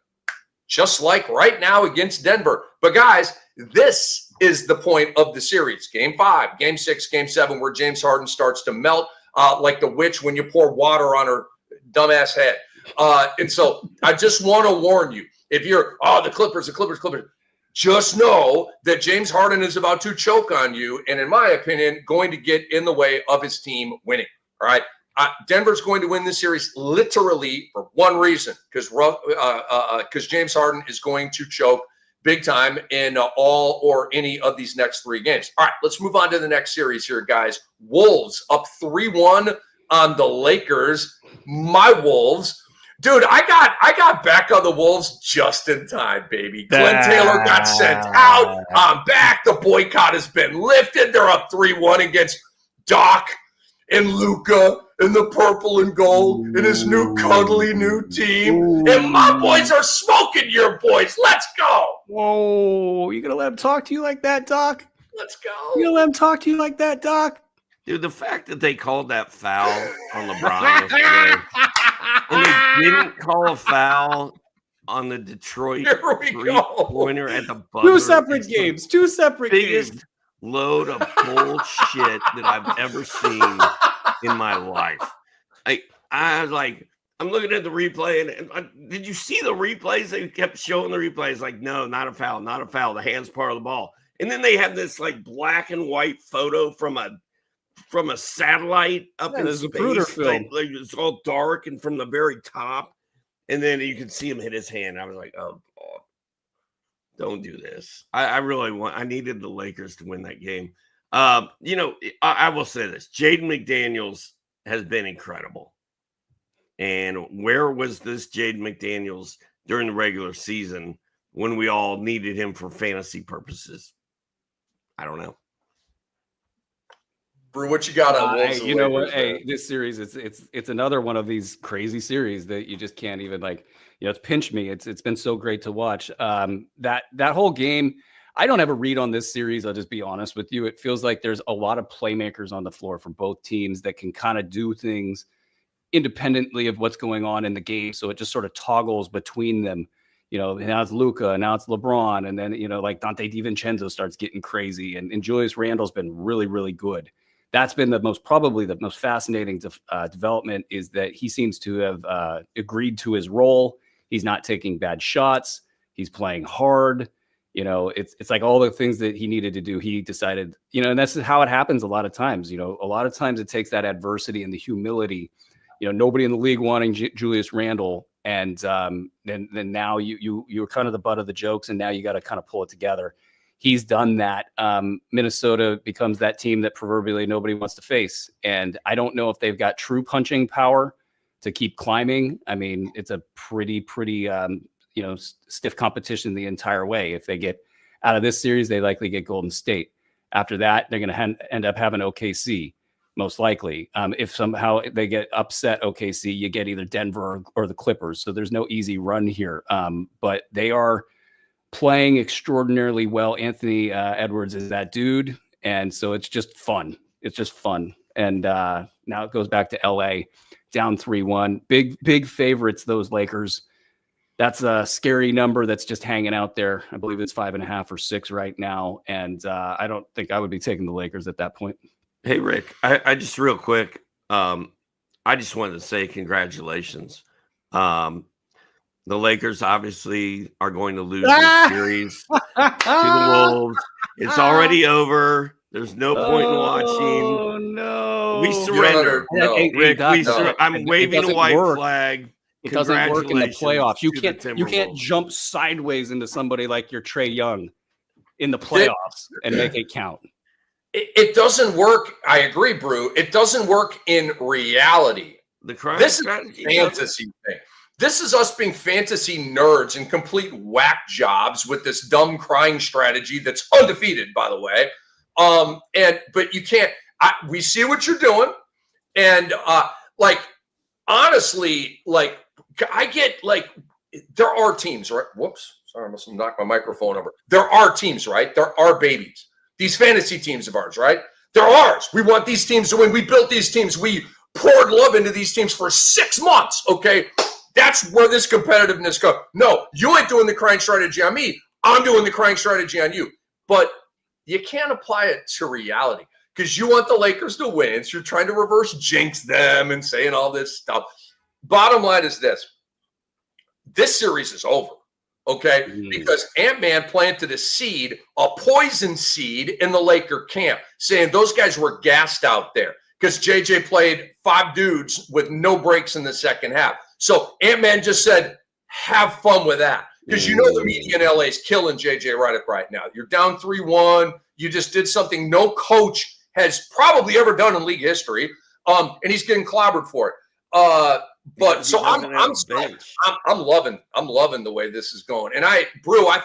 Just like right now against Denver. But guys, this is the point of the series. Game 5, Game 6, Game 7, where James Harden starts to melt like the witch when you pour water on her dumbass head. And so I just want to warn you, if you're, the Clippers, just know that James Harden is about to choke on you. And in my opinion, going to get in the way of his team winning. All right. Denver's going to win this series literally for one reason, because James Harden is going to choke big time in all or any of these next 3 games. All right, let's move on to the next series here, guys. Wolves up 3-1 on the Lakers. My Wolves. Dude, I got back on the Wolves just in time, baby. Glenn Taylor got sent out. I'm back. The boycott has been lifted. They're up 3-1 against Doc and Luca and the purple and gold and his new cuddly new team. And my boys are smoking your boys. Let's go. Whoa, you gonna let him talk to you like that, Doc? Let's go. You gonna let him talk to you like that, Doc? Dude, the fact that they called that foul on LeBron yesterday, and they didn't call a foul on the Detroit three-pointer at the buzzer. Two separate games. Biggest load of bullshit that I've ever seen in my life. I was like, I'm looking at the replay, and did you see the replays? They kept showing the replays, like, no, not a foul, not a foul. The hand's part of the ball. And then they have this like black and white photo from a satellite up in space. Film. Like, it's all dark and from the very top. And then you can see him hit his hand. I was like, oh, God, don't do this. I needed the Lakers to win that game. I will say this. Jaden McDaniels has been incredible. And where was this Jaden McDaniels during the regular season when we all needed him for fantasy purposes? I don't know. Brew, what you got on Wolves? You know what? Hey, this series, it's another one of these crazy series that you just can't even it's pinched me. It's been so great to watch. That whole game, I don't have a read on this series. I'll just be honest with you. It feels like there's a lot of playmakers on the floor for both teams that can kind of do things independently of what's going on in the game. So it just sort of toggles between them. Now it's Luca, now it's LeBron, and then like Dante DiVincenzo starts getting crazy, and Julius Randle's been really, really good. That's been probably the most fascinating development, is that he seems to have agreed to his role. He's not taking bad shots. He's playing hard. It's like all the things that he needed to do. He decided, and that's how it happens a lot of times. A lot of times it takes that adversity and the humility. Nobody in the league wanting Julius Randle, and then now you're kind of the butt of the jokes, and now you got to kind of pull it together. He's done that. Minnesota becomes that team that proverbially nobody wants to face. And I don't know if they've got true punching power to keep climbing. I mean, it's a pretty stiff competition the entire way. If they get out of this series, they likely get Golden State. After that, they're going to end up having OKC, most likely. If somehow they get upset OKC, you get either Denver or the Clippers. So there's no easy run here. But they are playing extraordinarily well. Anthony Edwards is that dude. And so it's just fun. And now it goes back to LA, down 3-1. Big favorites, those Lakers. That's a scary number that's just hanging out there. I believe it's 5.5 or 6 right now. And I don't think I would be taking the Lakers at that point. Hey, Rick, I just real quick, I just wanted to say congratulations. The Lakers obviously are going to lose this series to the Wolves. It's already over. There's no point in watching. Oh, no. We surrendered. Rick, I'm waving a white flag. It doesn't work in the playoffs. You can't jump sideways into somebody like your Trae Young in the playoffs and make it count. It doesn't work. I agree, Brew. It doesn't work in reality. This is a fantasy thing. This is us being fantasy nerds and complete whack jobs with this dumb crying strategy that's undefeated, by the way. But you can't. We see what you're doing, and honestly, I get there are teams, right? Whoops, sorry, I must have knocked my microphone over. There are teams, right? There are babies. These fantasy teams of ours, right? They're ours. We want these teams to win. We built these teams. We poured love into these teams for 6 months. Okay. That's where this competitiveness goes. No, you ain't doing the crying strategy on me. I'm doing the crying strategy on you. But you can't apply it to reality because you want the Lakers to win. So you're trying to reverse jinx them and saying all this stuff. bottom line is this series is over. Okay, because Ant-Man planted a seed, a poison seed in the Laker camp, saying those guys were gassed out there because JJ played 5 dudes with no breaks in the second half. So Ant-Man just said, have fun with that. Because you know the media in LA is killing JJ Redick right now. You're down 3-1. You just did something no coach has probably ever done in league history. And he's getting clobbered for it. But so I'm loving the way this is going. And I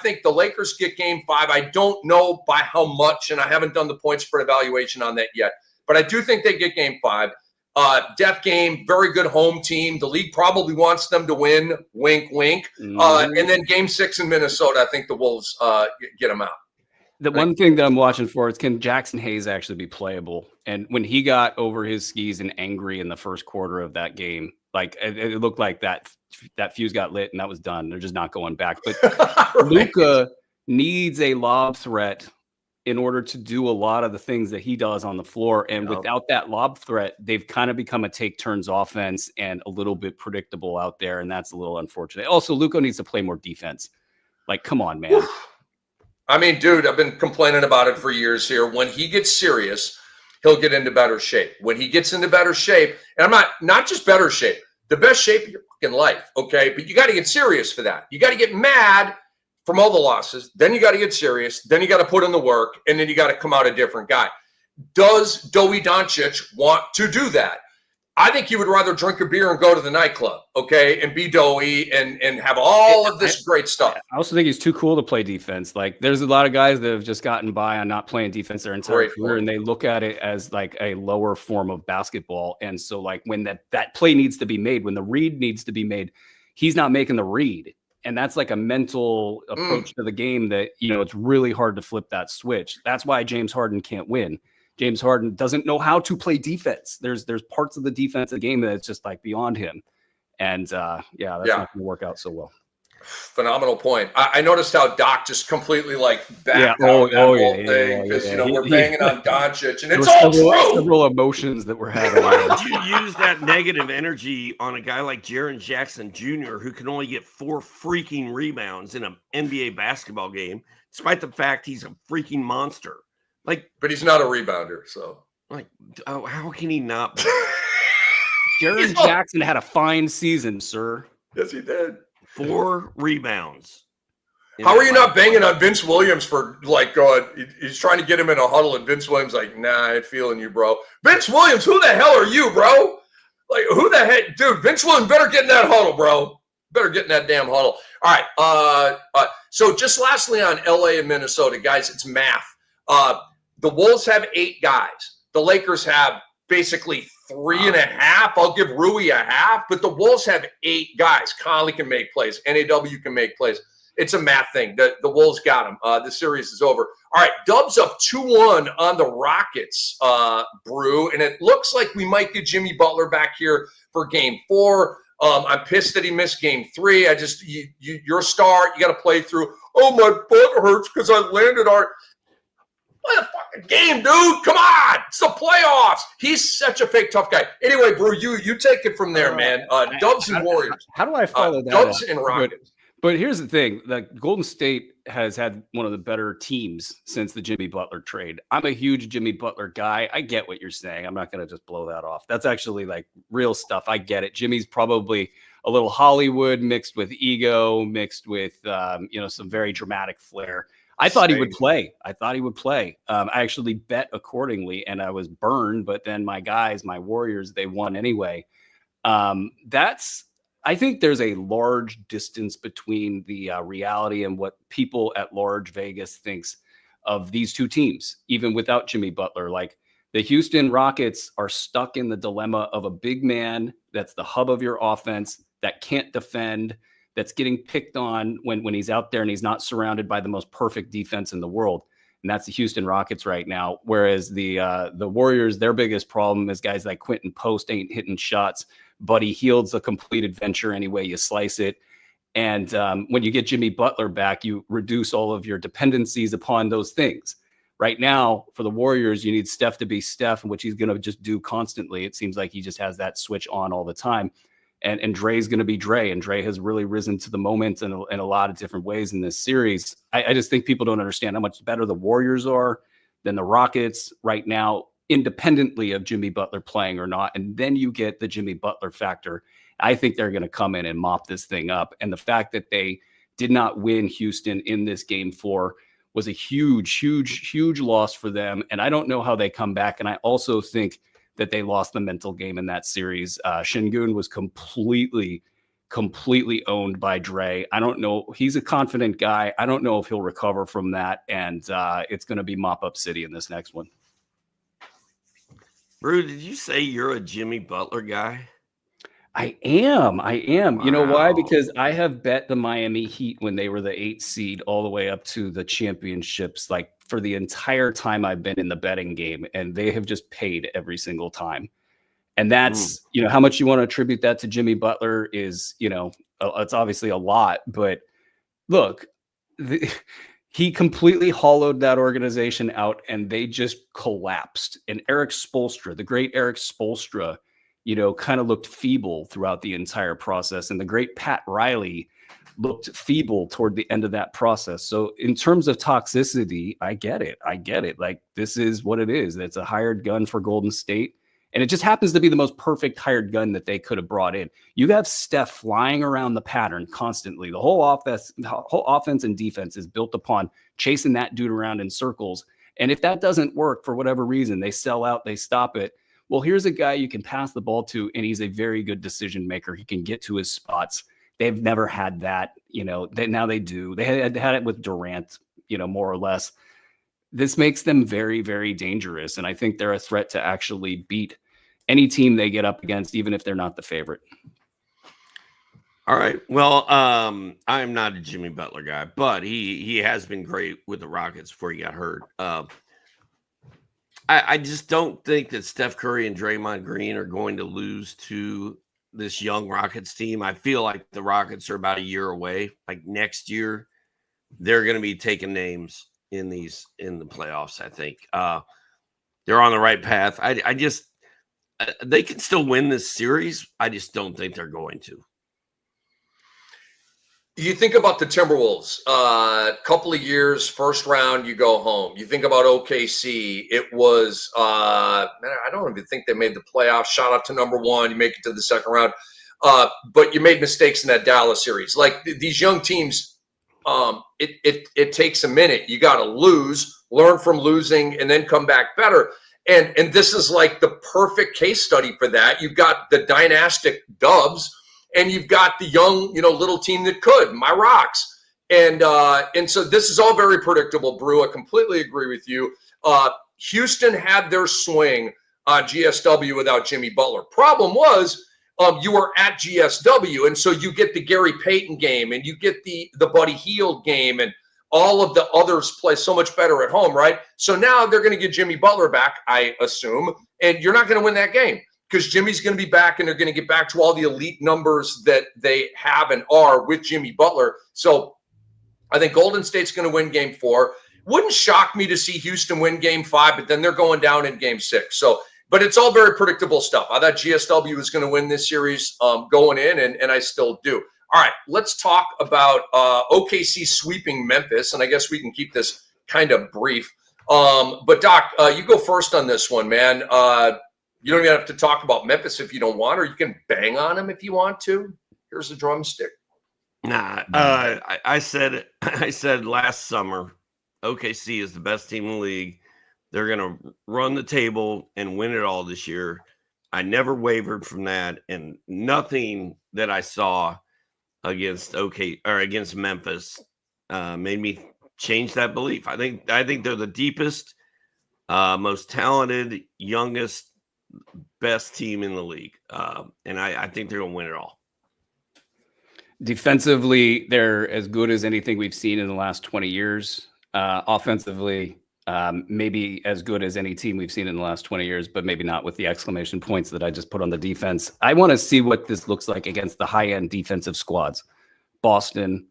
think the Lakers get game 5. I don't know by how much, and I haven't done the point spread evaluation on that yet. But I do think they get game 5. Death game, very good home team. The league probably wants them to win. Wink, wink. And then game 6 in Minnesota, I think the Wolves get them out. The one thing that I'm watching for is, can Jackson Hayes actually be playable? And when he got over his skis and angry in the first quarter of that game, like it looked like that fuse got lit and that was done. They're just not going back. But right. Luka needs a lob threat in order to do a lot of the things that he does on the floor. And without that lob threat, they've kind of become a take turns offense and a little bit predictable out there. And that's a little unfortunate. Also, Luka needs to play more defense. Like, come on, man. I mean, dude, I've been complaining about it for years here. When he gets serious, he'll get into better shape. When he gets into better shape, and I'm not just better shape, the best shape of your fucking life, okay? But you got to get serious for that. You got to get mad from all the losses. Then you got to get serious. Then you got to put in the work, and then you got to come out a different guy. Does Doey Doncic want to do that? I think he would rather drink a beer and go to the nightclub, okay, and be doughy and have all of this great stuff. I also think he's too cool to play defense. Like, there's a lot of guys that have just gotten by on not playing defense their entire career, and they look at it as like a lower form of basketball. And so, like, when that play needs to be made, when the read needs to be made, he's not making the read. And that's like a mental approach to the game that, you know, it's really hard to flip that switch. That's why James Harden can't win. James Harden doesn't know how to play defense. There's parts of the defensive game that's just like beyond him. And that's not going to work out so well. Phenomenal point. I noticed how Doc just completely like backed out that whole thing because we're banging on Doncic and it's all true. Several emotions that we're having. Why would you use that negative energy on a guy like Jaren Jackson Jr., who can only get 4 freaking rebounds in an NBA basketball game, despite the fact he's a freaking monster? Like, but he's not a rebounder, so how can he not be? Jaren Jackson had a fine season, sir. Yes, he did. 4 rebounds. How are you not banging on Vince Williams for he's trying to get him in a huddle and Vince Williams like, nah, I ain't feeling you, bro. Vince Williams, who the hell are you, bro? Like, who the heck, dude? Vince Williams better get in that huddle, bro. Better get in that damn huddle. All right. So just lastly on LA and Minnesota, guys, it's math. The Wolves have 8 guys. The Lakers have basically 3.5. I'll give Rui a half, but the Wolves have 8 guys. Conley can make plays. NAW can make plays. It's a math thing. The Wolves got them. The series is over. All right, Dubs up 2-1 on the Rockets, Brew, and it looks like we might get Jimmy Butler back here for Game 4. I'm pissed that he missed Game 3. You're a star. You got to play through. Oh, my butt hurts because I landed on. What a fucking game, dude. Come on. It's the playoffs. He's such a fake tough guy. Anyway, Brew, you take it from there, man. Dubs and Warriors. How do I follow that? Dubs and Rockets. But here's the thing. Golden State has had one of the better teams since the Jimmy Butler trade. I'm a huge Jimmy Butler guy. I get what you're saying. I'm not going to just blow that off. That's actually like real stuff. I get it. Jimmy's probably a little Hollywood mixed with ego, mixed with, some very dramatic flair. I thought he would play. I actually bet accordingly, and I was burned. But then my Warriors, they won anyway. I think there's a large distance between the reality and what people at large Vegas thinks of these two teams, even without Jimmy Butler. Like, the Houston Rockets are stuck in the dilemma of a big man that's the hub of your offense that can't defend, that's getting picked on when he's out there and he's not surrounded by the most perfect defense in the world. And that's the Houston Rockets right now. Whereas the Warriors, their biggest problem is guys like Quentin Post ain't hitting shots. Buddy Hield's a complete adventure any way you slice it. And when you get Jimmy Butler back, you reduce all of your dependencies upon those things. Right now, for the Warriors, you need Steph to be Steph, which he's going to just do constantly. It seems like he just has that switch on all the time. And Dre's going to be Dre, and Dre has really risen to the moment in a lot of different ways in this series. I just think people don't understand how much better the Warriors are than the Rockets right now, independently of Jimmy Butler playing or not. And then you get the Jimmy Butler factor. I think they're going to come in and mop this thing up. And the fact that they did not win Houston in this game 4 was a huge, huge, huge loss for them. And I don't know how they come back. And I also think that they lost the mental game in that series. Şengün was completely owned by Dre. I don't know. He's a confident guy. I don't know if he'll recover from that. And it's going to be mop-up city in this next one. Brew, did you say you're a Jimmy Butler guy? I am. Wow. You know why? Because I have bet the Miami Heat when they were the 8th seed all the way up to the championships, like for the entire time I've been in the betting game, and they have just paid every single time. And that's, how much you want to attribute that to Jimmy Butler is, it's obviously a lot, but look, he completely hollowed that organization out and they just collapsed. And Eric Spoelstra, the great Eric Spoelstra, kind of looked feeble throughout the entire process. And the great Pat Riley looked feeble toward the end of that process. So in terms of toxicity, I get it. Like, this is what it is. It's a hired gun for Golden State. And it just happens to be the most perfect hired gun that they could have brought in. You have Steph flying around the pattern constantly. The whole offense and defense is built upon chasing that dude around in circles. And if that doesn't work for whatever reason, they sell out, they stop it. Well, here's a guy you can pass the ball to, and he's a very good decision maker. He can get to his spots. They've never had that, now they do. They had it with Durant, more or less. This makes them very, very dangerous. And I think they're a threat to actually beat any team they get up against, even if they're not the favorite. All right. Well, I'm not a Jimmy Butler guy, but he has been great with the Rockets before he got hurt. I just don't think that Steph Curry and Draymond Green are going to lose to this young Rockets team. I feel like the Rockets are about a year away. Like next year, they're going to be taking names in the playoffs. I think they're on the right path. I just they can still win this series. I just don't think they're going to. You think about the Timberwolves, couple of years, first round, you go home. You think about OKC, it was, I don't even think they made the playoffs, shot up to number 1, you make it to the second round. But you made mistakes in that Dallas series. Like these young teams, it takes a minute. You got to lose, learn from losing, and then come back better. And this is like the perfect case study for that. You've got the dynastic Dubs, and you've got the young, little team that could, my Rocks. And so this is all very predictable, Brew. I completely agree with you. Houston had their swing on GSW without Jimmy Butler. Problem was you were at GSW, and so you get the Gary Payton game, and you get the Buddy Hield game, and all of the others play so much better at home, right? So now they're going to get Jimmy Butler back, I assume, and you're not going to win that game, because Jimmy's going to be back and they're going to get back to all the elite numbers that they have and are with Jimmy Butler. So I think Golden State's going to win game 4. Wouldn't shock me to see Houston win game 5, but then they're going down in game 6. So, but it's all very predictable stuff. I thought GSW was going to win this series going in, and I still do. All right, let's talk about OKC sweeping Memphis, and I guess we can keep this kind of brief. But Doc, you go first on this one, man. You don't even have to talk about Memphis if you don't want, or you can bang on them if you want to. Here's a drumstick. Nah, I said last summer, OKC is the best team in the league. They're going to run the table and win it all this year. I never wavered from that, and nothing that I saw against Memphis made me change that belief. I think they're the deepest, most talented, youngest, best team in the league. And I think they're going to win it all. Defensively, they're as good as anything we've seen in the last 20 years. Offensively, maybe as good as any team we've seen in the last 20 years, but maybe not with the exclamation points that I just put on the defense. I want to see what this looks like against the high-end defensive squads. Boston,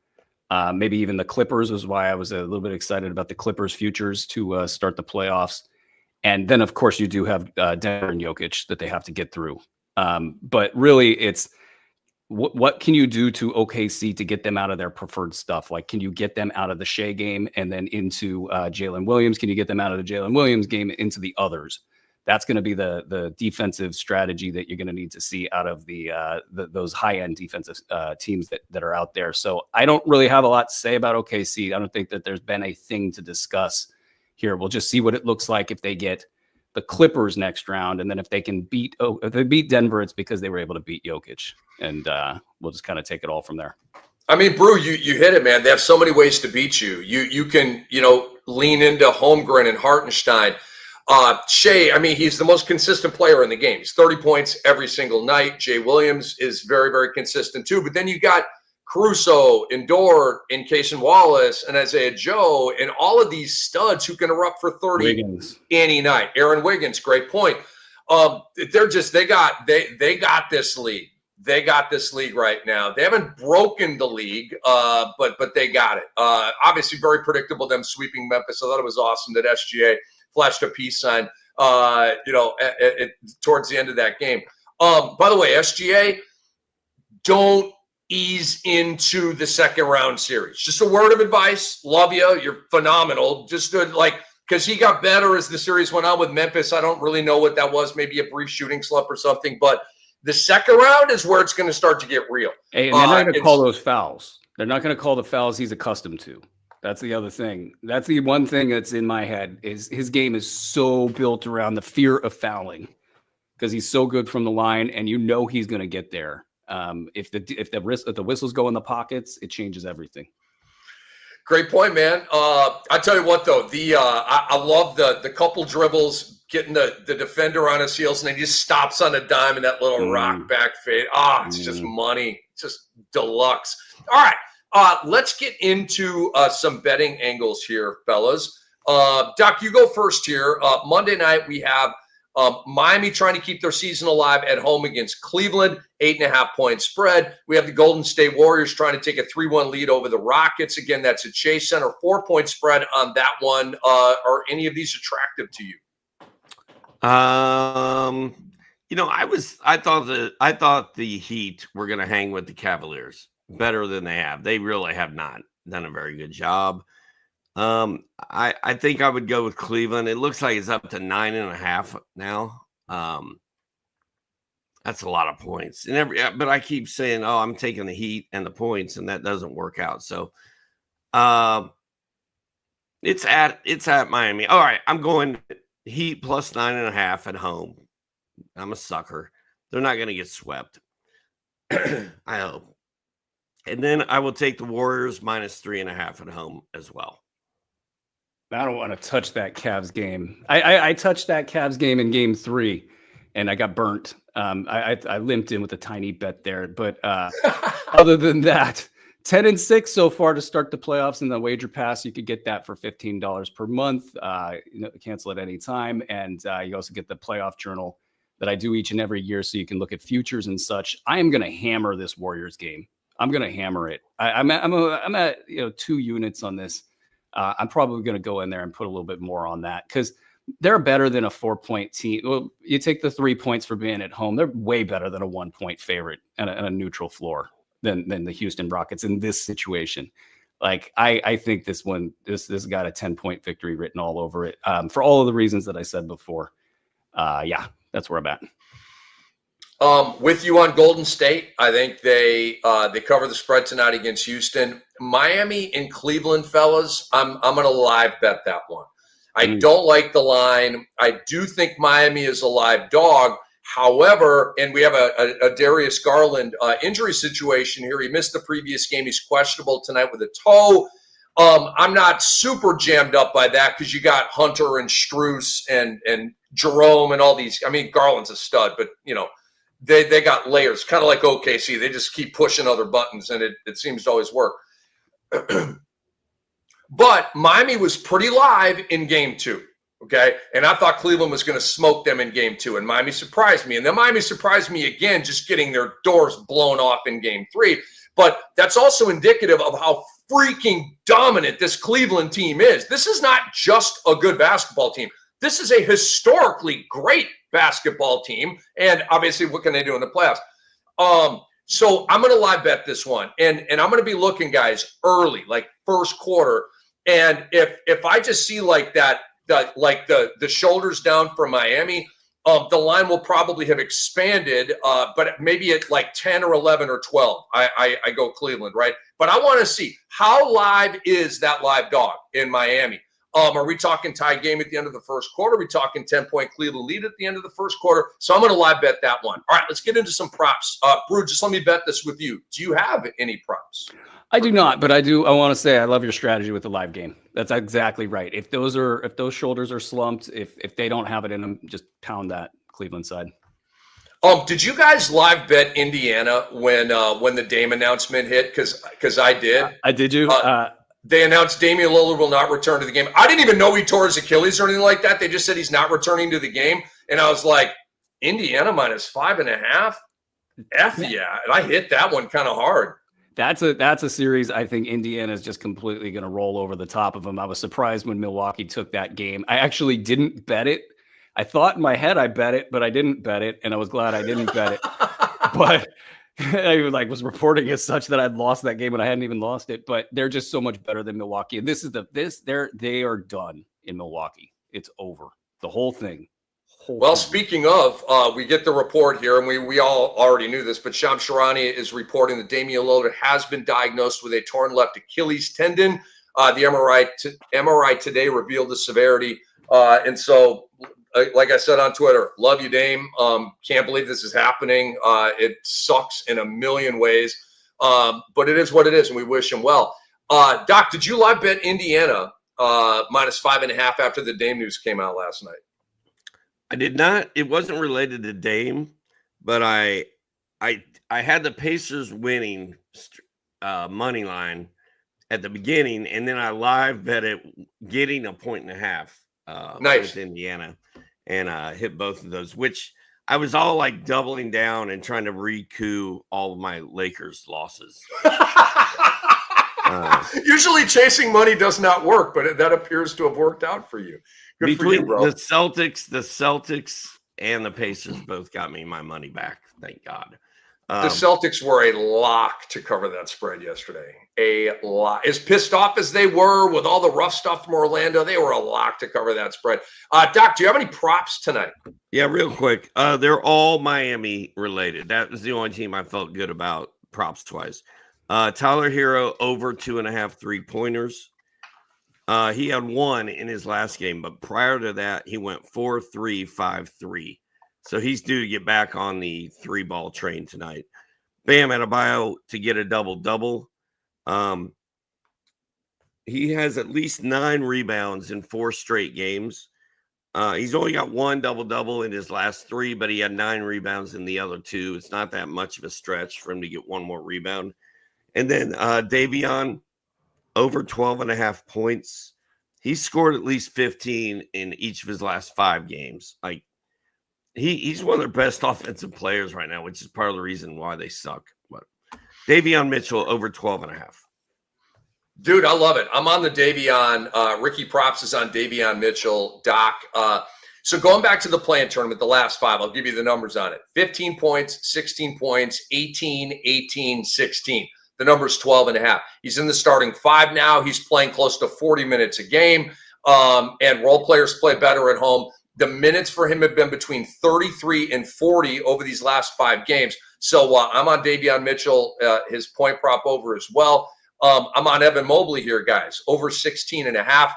maybe even the Clippers was why I was a little bit excited about the Clippers futures to start the playoffs. And then, of course, you do have Denver and Jokic that they have to get through. But really, it's what can you do to OKC to get them out of their preferred stuff? Like, can you get them out of the Shea game and then into Jalen Williams? Can you get them out of the Jalen Williams game into the others? That's going to be the defensive strategy that you're going to need to see out of those high-end defensive teams that are out there. So I don't really have a lot to say about OKC. I don't think that there's been a thing to discuss here. We'll just see what it looks like if they get the Clippers next round, and then if they can if they beat Denver, it's because they were able to beat Jokic, and we'll just kind of take it all from there. I mean, Brew, you hit it, man. They have so many ways to beat you. You can lean into Holmgren and Hartenstein. Shea, I mean, he's the most consistent player in the game. He's 30 points every single night. Jay Williams is very, very consistent too. But then you got Caruso, Dort, Cason Wallace, and Isaiah Joe, and all of these studs who can erupt for 30 Wiggins. Any night. Aaron Wiggins, great point. They got this league. They got this league right now. They haven't broken the league, but they got it. Obviously, very predictable them sweeping Memphis. I thought it was awesome that SGA flashed a peace sign, towards the end of that game. By the way, SGA, don't ease into the second round series. Just a word of advice. Love you. You're phenomenal. Just because he got better as the series went on with Memphis. I don't really know what that was. Maybe a brief shooting slump or something. But the second round is where it's going to start to get real. Hey, and they're not going to call those fouls. They're not going to call the fouls he's accustomed to. That's the other thing. That's the one thing that's in my head is his game is so built around the fear of fouling because he's so good from the line, and he's going to get there. If the whistles go in the pockets, it changes everything. Great point, man. I tell you what, though, I love the couple dribbles, getting the defender on his heels, and then he just stops on a dime and that little rock back fade. It's just money, just deluxe. All right. Let's get into some betting angles here, fellas. Doc, you go first here. Monday night, we have Miami trying to keep their season alive at home against Cleveland, 8.5-point spread. We have the Golden State Warriors trying to take a 3-1 lead over the Rockets. Again, that's at Chase Center, 4-point spread on that one. Are any of these attractive to you? I thought the Heat were going to hang with the Cavaliers better than they have. They really have not done a very good job. I think I would go with Cleveland. It looks like it's up to 9.5 now. That's a lot of points. But I keep saying, I'm taking the Heat and the points, and that doesn't work out. So it's at Miami. All right, I'm going Heat plus 9.5 at home. I'm a sucker. They're not going to get swept. I hope. And then I will take the Warriors minus 3.5 at home as well. I don't want to touch that Cavs game. I touched that Cavs game in game 3, and I got burnt. I limped in with a tiny bet there. But other than that, 10-6 so far to start the playoffs in the wager pass. You could get that for $15 per month. Cancel at any time. And you also get the playoff journal that I do each and every year, so you can look at futures and such. I am going to hammer this Warriors game. I'm going to hammer it. I'm at 2 units on this. I'm probably going to go in there and put a little bit more on that because they're better than a 4-point team. Well, you take the 3 points for being at home. They're way better than a 1-point favorite and a neutral floor than the Houston Rockets in this situation. Like I think this got a 10-point victory written all over it for all of the reasons that I said before. That's where I'm at. With you on Golden State, I think they cover the spread tonight against Houston. Miami and Cleveland, fellas, I'm going to live bet that one. I don't like the line. I do think Miami is a live dog. However, and we have a Darius Garland injury situation here. He missed the previous game. He's questionable tonight with a toe. I'm not super jammed up by that because you got Hunter and Strus and Jerome and all these. I mean, Garland's a stud, but they got layers, kind of like OKC. They just keep pushing other buttons, and it seems to always work. But Miami was pretty live in game 2, okay? And I thought Cleveland was going to smoke them in game 2, and Miami surprised me. And then Miami surprised me again, just getting their doors blown off in game 3. But that's also indicative of how freaking dominant this Cleveland team is. This is not just a good basketball team. This is a historically great basketball team. And obviously, what can they do in the playoffs? So I'm going to live bet this one, and I'm going to be looking, guys, early, like first quarter. And if I just see like that, the shoulders down from Miami, the line will probably have expanded, but maybe at like 10 or 11 or 12. I go Cleveland, right? But I want to see how live is that live dog in Miami. Are we talking tie game at the end of the first quarter? Are we talking 10-point Cleveland lead at the end of the first quarter? So I'm going to live bet that one. All right, let's get into some props. Brew, just let me bet this with you. Do you have any props? I do not, but I do. I want to say I love your strategy with the live game. That's exactly right. If those shoulders are slumped, if they don't have it in them, just pound that Cleveland side. Did you guys live bet Indiana when the Dame announcement hit? Because I did. I did you. They announced Damian Lillard will not return to the game. I didn't even know he tore his Achilles or anything like that. They just said he's not returning to the game. And I was like, Indiana -5.5? F yeah. And I hit that one kind of hard. That's a series I think Indiana is just completely going to roll over the top of them. I was surprised when Milwaukee took that game. I actually didn't bet it. I thought in my head I bet it, but I didn't bet it. And I was glad I didn't bet it. But I was reporting as such that I'd lost that game and I hadn't even lost it, but they're just so much better than Milwaukee. And they are done in Milwaukee. It's over. The whole thing. Speaking of, we get the report here, and we all already knew this, but Shams Charania is reporting that Damian Lillard has been diagnosed with a torn left Achilles tendon. The MRI today revealed the severity. And so, like I said on Twitter, love you, Dame. Can't believe this is happening. It sucks in a million ways, but it is what it is, and we wish him well. Doc, did you live bet Indiana -5.5 after the Dame news came out last night? I did not. It wasn't related to Dame, but I had the Pacers winning money line at the beginning, and then I live bet it getting 1.5 nice with Indiana, and hit both of those, which I was all like doubling down and trying to recoup all of my Lakers losses. Usually chasing money does not work, but that appears to have worked out for you. Good Between for you, bro. the Celtics and the Pacers both got me my money back. Thank God. The Celtics were a lock to cover that spread yesterday. A lock. As pissed off as they were with all the rough stuff from Orlando, they were a lock to cover that spread. Doc, do you have any props tonight? Yeah, real quick. They're all Miami related. That was the only team I felt good about props-wise. Tyler Hero over 2.5 3-pointers. He had one in his last game, but prior to that, he went 4-3-5-3. So he's due to get back on the 3-ball train tonight. Bam Adebayo to get a double-double. He has at least 9 rebounds in 4 straight games. He's only got 1 double-double in his last 3, but he had 9 rebounds in the other 2. It's not that much of a stretch for him to get 1 more rebound. And then Davion, over 12.5 points. He scored at least 15 in each of his last 5 games. Like he's one of their best offensive players right now, which is part of the reason why they suck. But Davion Mitchell over 12.5. Dude, I love it. I'm on the Davion. Ricky Props is on Davion Mitchell. Doc. So going back to the play-in tournament, the last 5, I'll give you the numbers on it. 15 points, 16 points, 18, 18, 16. The number's 12.5. He's in the starting 5 now. He's playing close to 40 minutes a game. And role players play better at home. The minutes for him have been between 33 and 40 over these last 5 games. So I'm on Davion Mitchell, his point prop over as well. I'm on Evan Mobley here, guys, over 16.5.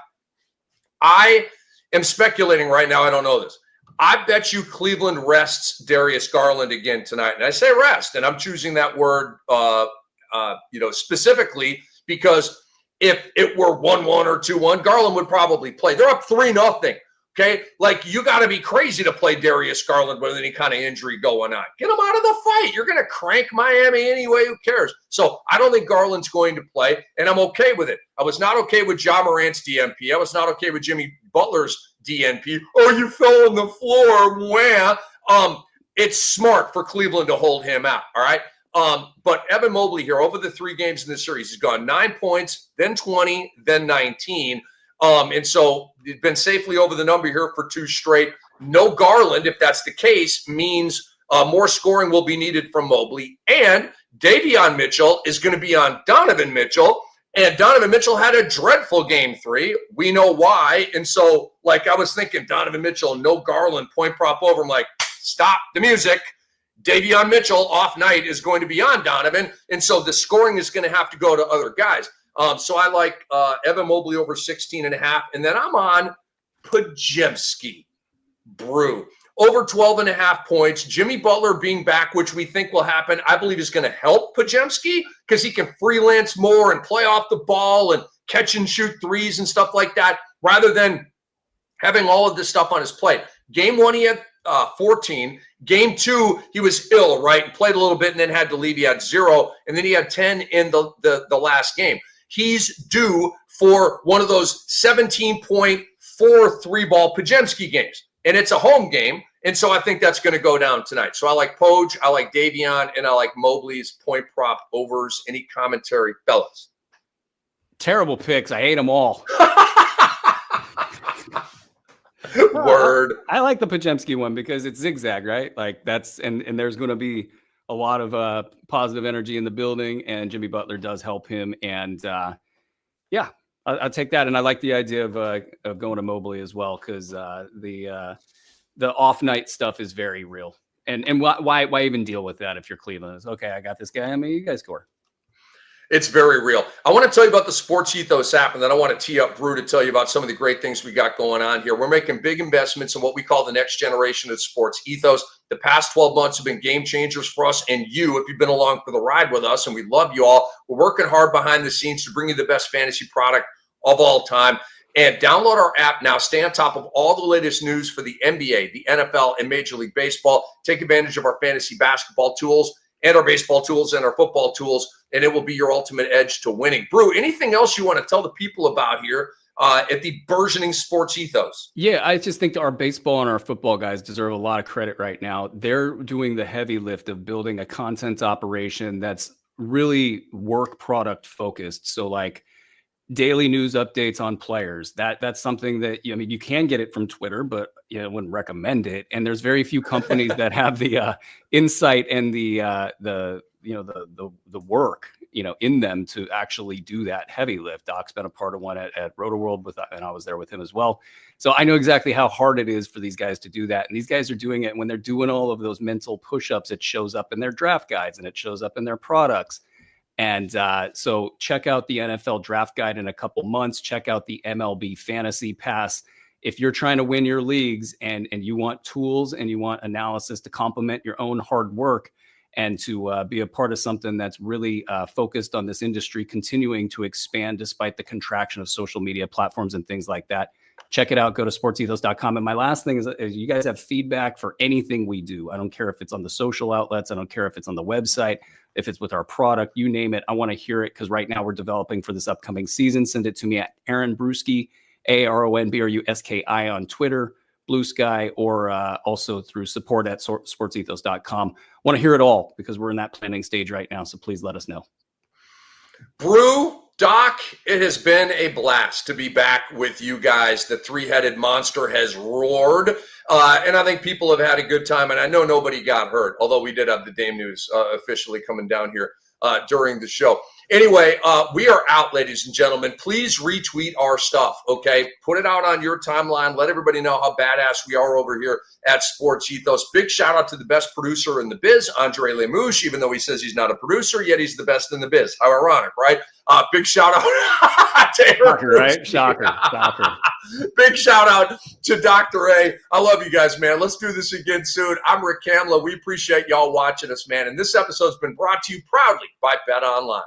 I am speculating right now. I don't know this. I bet you Cleveland rests Darius Garland again tonight. And I say rest, and I'm choosing that word specifically because if it were 1-1 or 2-1, Garland would probably play. They're up 3-0. Okay, like you got to be crazy to play Darius Garland with any kind of injury going on. Get him out of the fight. You're going to crank Miami anyway. Who cares? So I don't think Garland's going to play, and I'm okay with it. I was not okay with Ja Morant's DNP. I was not okay with Jimmy Butler's DNP. Oh, you fell on the floor. Wah. It's smart for Cleveland to hold him out. All right. But Evan Mobley here over the 3 games in the series, he's gone 9 points, then 20, then 19. And so he's been safely over the number here for 2 straight. No Garland, if that's the case, means More scoring will be needed from Mobley. And Davion Mitchell is going to be on Donovan Mitchell. And Donovan Mitchell had a dreadful game 3. We know why. And so, like, I was thinking Donovan Mitchell, no Garland, point prop over. I'm like, stop the music. Davion Mitchell off night is going to be on Donovan. And so the scoring is going to have to go to other guys. So I like Evan Mobley over 16.5. And then I'm on Podziemski Brew over 12.5 points. Jimmy Butler being back, which we think will happen, I believe is going to help Podziemski because he can freelance more and play off the ball and catch and shoot threes and stuff like that, rather than having all of this stuff on his plate. Game 1, he had 14. Game 2, he was ill, right? And played a little bit and then had to leave. He had 0. And then he had 10 in the last game. He's due for one of those 17-point 4-3-ball Podziemski games. And it's a home game. And so I think that's going to go down tonight. So I like Poj, I like Davion, and I like Mobley's point prop overs. Any commentary, fellas? Terrible picks. I hate them all. Word. I like the Podziemski one because it's zigzag, right? Like that's and there's going to be a lot of positive energy in the building, and Jimmy Butler does help him. And yeah, I'll take that. And I like the idea of going to Mobley as well because the off night stuff is very real. And why even deal with that if you're Cleveland? It's okay. I got this guy. I mean, you guys score. It's very real. I want to tell you about the Sports Ethos app, and then I want to tee up Brew to tell you about some of the great things we got going on here. We're making big investments in what we call the next generation of Sports Ethos. The past 12 months have been game changers for us and you, if you've been along for the ride with us, and we love you all. We're working hard behind the scenes to bring you the best fantasy product of all time. And download our app now. Stay on top of all the latest news for the NBA, the NFL, and Major League Baseball. Take advantage of our fantasy basketball tools and our baseball tools and our football tools, and it will be your ultimate edge to winning. Brew, anything else you want to tell the people about here at the burgeoning Sports Ethos? Yeah, I just think our baseball and our football guys deserve a lot of credit right now. They're doing the heavy lift of building a content operation that's really work product focused. So like daily news updates on players, that's something that, I mean, you can get it from Twitter, but I wouldn't recommend it. And there's very few companies that have the insight and the work, in them to actually do that heavy lift. Doc's been a part of one at RotoWorld and I was there with him as well. So I know exactly how hard it is for these guys to do that. And these guys are doing it when they're doing all of those mental push-ups. It shows up in their draft guides and it shows up in their products. And so check out the NFL draft guide in a couple months. Check out the MLB Fantasy Pass. If you're trying to win your leagues and you want tools and you want analysis to complement your own hard work and to be a part of something that's really focused on this industry continuing to expand despite the contraction of social media platforms and things like that, check it out. Go to sportsethos.com. And my last thing is you guys have feedback for anything we do. I don't care if it's on the social outlets. I don't care if it's on the website, if it's with our product, you name it. I want to hear it because right now we're developing for this upcoming season. Send it to me at Aaron Bruski, AaronBruski on Twitter, Blue Sky, or also through support@sportsethos.com. Want to hear it all because we're in that planning stage right now. So please let us know. Brew, Doc, it has been a blast to be back with you guys. The three-headed monster has roared, and I think people have had a good time, and I know nobody got hurt, although we did have the Dame news officially coming down here during the show. Anyway, we are out, ladies and gentlemen. Please retweet our stuff, okay? Put it out on your timeline. Let everybody know how badass we are over here at Sports Ethos. Big shout-out to the best producer in the biz, Andre Lemouche, even though he says he's not a producer, yet he's the best in the biz. How ironic, right? Big shout-out to Aaron Shocker, right? Shocker. Big shout-out to Dr. A. I love you guys, man. Let's do this again soon. I'm Rick Kamla. We appreciate y'all watching us, man. And this episode's been brought to you proudly by Bet Online.